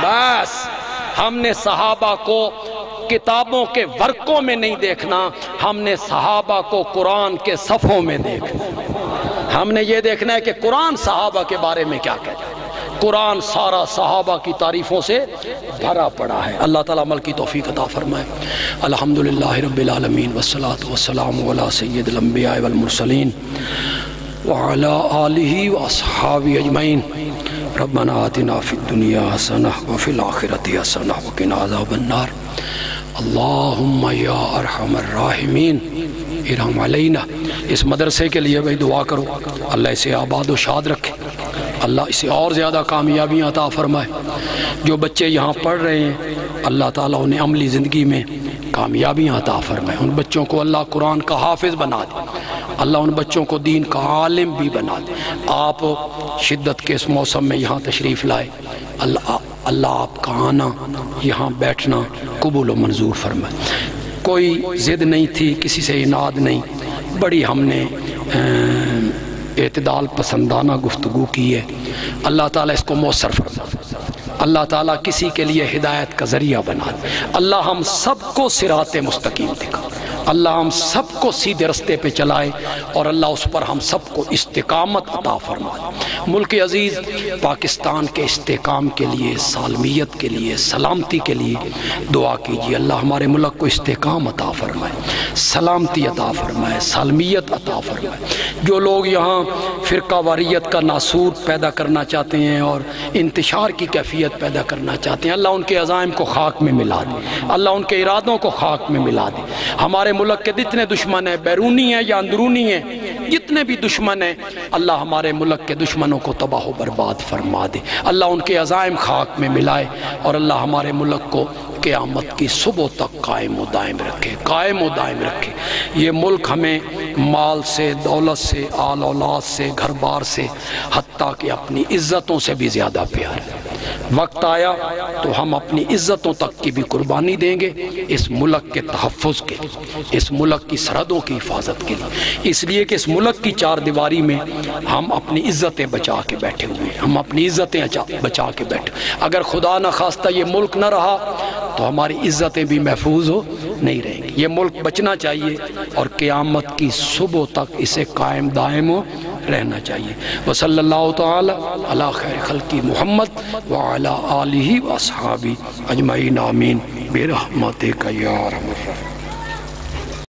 بس ہم نے صحابہ کو کتابوں کے ورقوں میں نہیں دیکھنا، ہم نے صحابہ کو قرآن کے صفحوں میں دیکھنا، ہم نے یہ دیکھنا ہے کہ قرآن صحابہ کے بارے میں کیا کہتا ہے۔ قرآن سارا صحابہ کی تعریفوں سے بھرا پڑا ہے۔ اللہ تعالیٰ عمل کی توفیق عطا فرمائے۔ الحمدللہ رب العالمین والصلاة والسلام علی سید الانبیاء والمرسلین وعلی آلہ واصحابہ اجمعین۔ ربنا آتنا فی الدنیا حسنہ وفی الآخرۃ حسنہ وقنا عذاب النار۔ اللہم یا ارحم الراحمین ارحم علینا۔ اس مدرسے کے لیے بھائی دعا کرو، اللہ اسے آباد و شاد رکھے، اللہ اسے اور زیادہ کامیابیاں عطا فرمائے۔ جو بچے یہاں پڑھ رہے ہیں اللہ تعالیٰ انہیں عملی زندگی میں کامیابیاں عطا فرمائے، ان بچوں کو اللہ قرآن کا حافظ بنا دے، اللہ ان بچوں کو دین کا عالم بھی بنا دے۔ آپ شدت کے اس موسم میں یہاں تشریف لائے، اللہ آپ کا آنا یہاں بیٹھنا قبول و منظور فرمائے۔ کوئی ضد نہیں تھی، کسی سے اناد نہیں، بڑی ہم نے اعتدال پسندانہ گفتگو کی ہے۔ اللہ تعالیٰ اس کو مؤثر فرمائے، اللہ تعالیٰ کسی کے لیے ہدایت کا ذریعہ بنا دے، اللہ ہم سب کو صراط مستقیم دکھا، اللہ ہم سب کو سیدھے رستے پہ چلائے، اور اللہ اس پر ہم سب کو استقامت عطا فرمائے۔ ملک عزیز پاکستان کے استحکام کے لیے، سالمیت کے لیے، سلامتی کے لیے دعا کیجیے۔ اللہ ہمارے ملک کو استحکام عطا فرمائے، سلامتی عطا فرمائے، سالمیت عطا فرمائے۔ جو لوگ یہاں فرقہ واریت کا ناسور پیدا کرنا چاہتے ہیں اور انتشار کی کیفیت پیدا کرنا چاہتے ہیں، اللہ ان کے عزائم کو خاک میں ملا دے، اللہ ان کے ارادوں کو خاک میں ملا دے۔ ہمارے ملک کے جتنے دشمن ہیں، بیرونی ہیں یا اندرونی ہیں، جتنے بھی دشمن ہیں، اللہ ہمارے ملک کے دشمنوں کو تباہ و برباد فرما دے، اللہ ان کے عزائم خاک میں ملائے، اور اللہ ہمارے ملک کو قیامت کی صبح تک قائم و دائم رکھے، قائم و دائم رکھے۔ یہ ملک ہمیں مال سے، دولت سے، آل اولاد سے، گھر بار سے، حتیٰ کہ اپنی عزتوں سے بھی زیادہ پیار ہے۔ وقت آیا تو ہم اپنی عزتوں تک کی بھی قربانی دیں گے اس ملک کے تحفظ کے، اس ملک کی سرحدوں کی حفاظت کے لیے، اس لیے کہ اس ملک کی چار دیواری میں ہم اپنی عزتیں بچا کے بیٹھے ہوئے ہیں، ہم اپنی عزتیں بچا کے بیٹھے۔ اگر خدا نہ خواستہ یہ ملک نہ رہا تو ہماری عزتیں بھی محفوظ ہو نہیں رہیں گی۔ یہ ملک بچنا چاہیے اور قیامت کی صبح تک اسے قائم دائم ہو رہنا چاہیے۔ وصلی اللہ تعالی علی خیر خلقی محمد وعلی آلہ واصحابہ اجمعین، آمین برحمتک یا ارحم الراحمین۔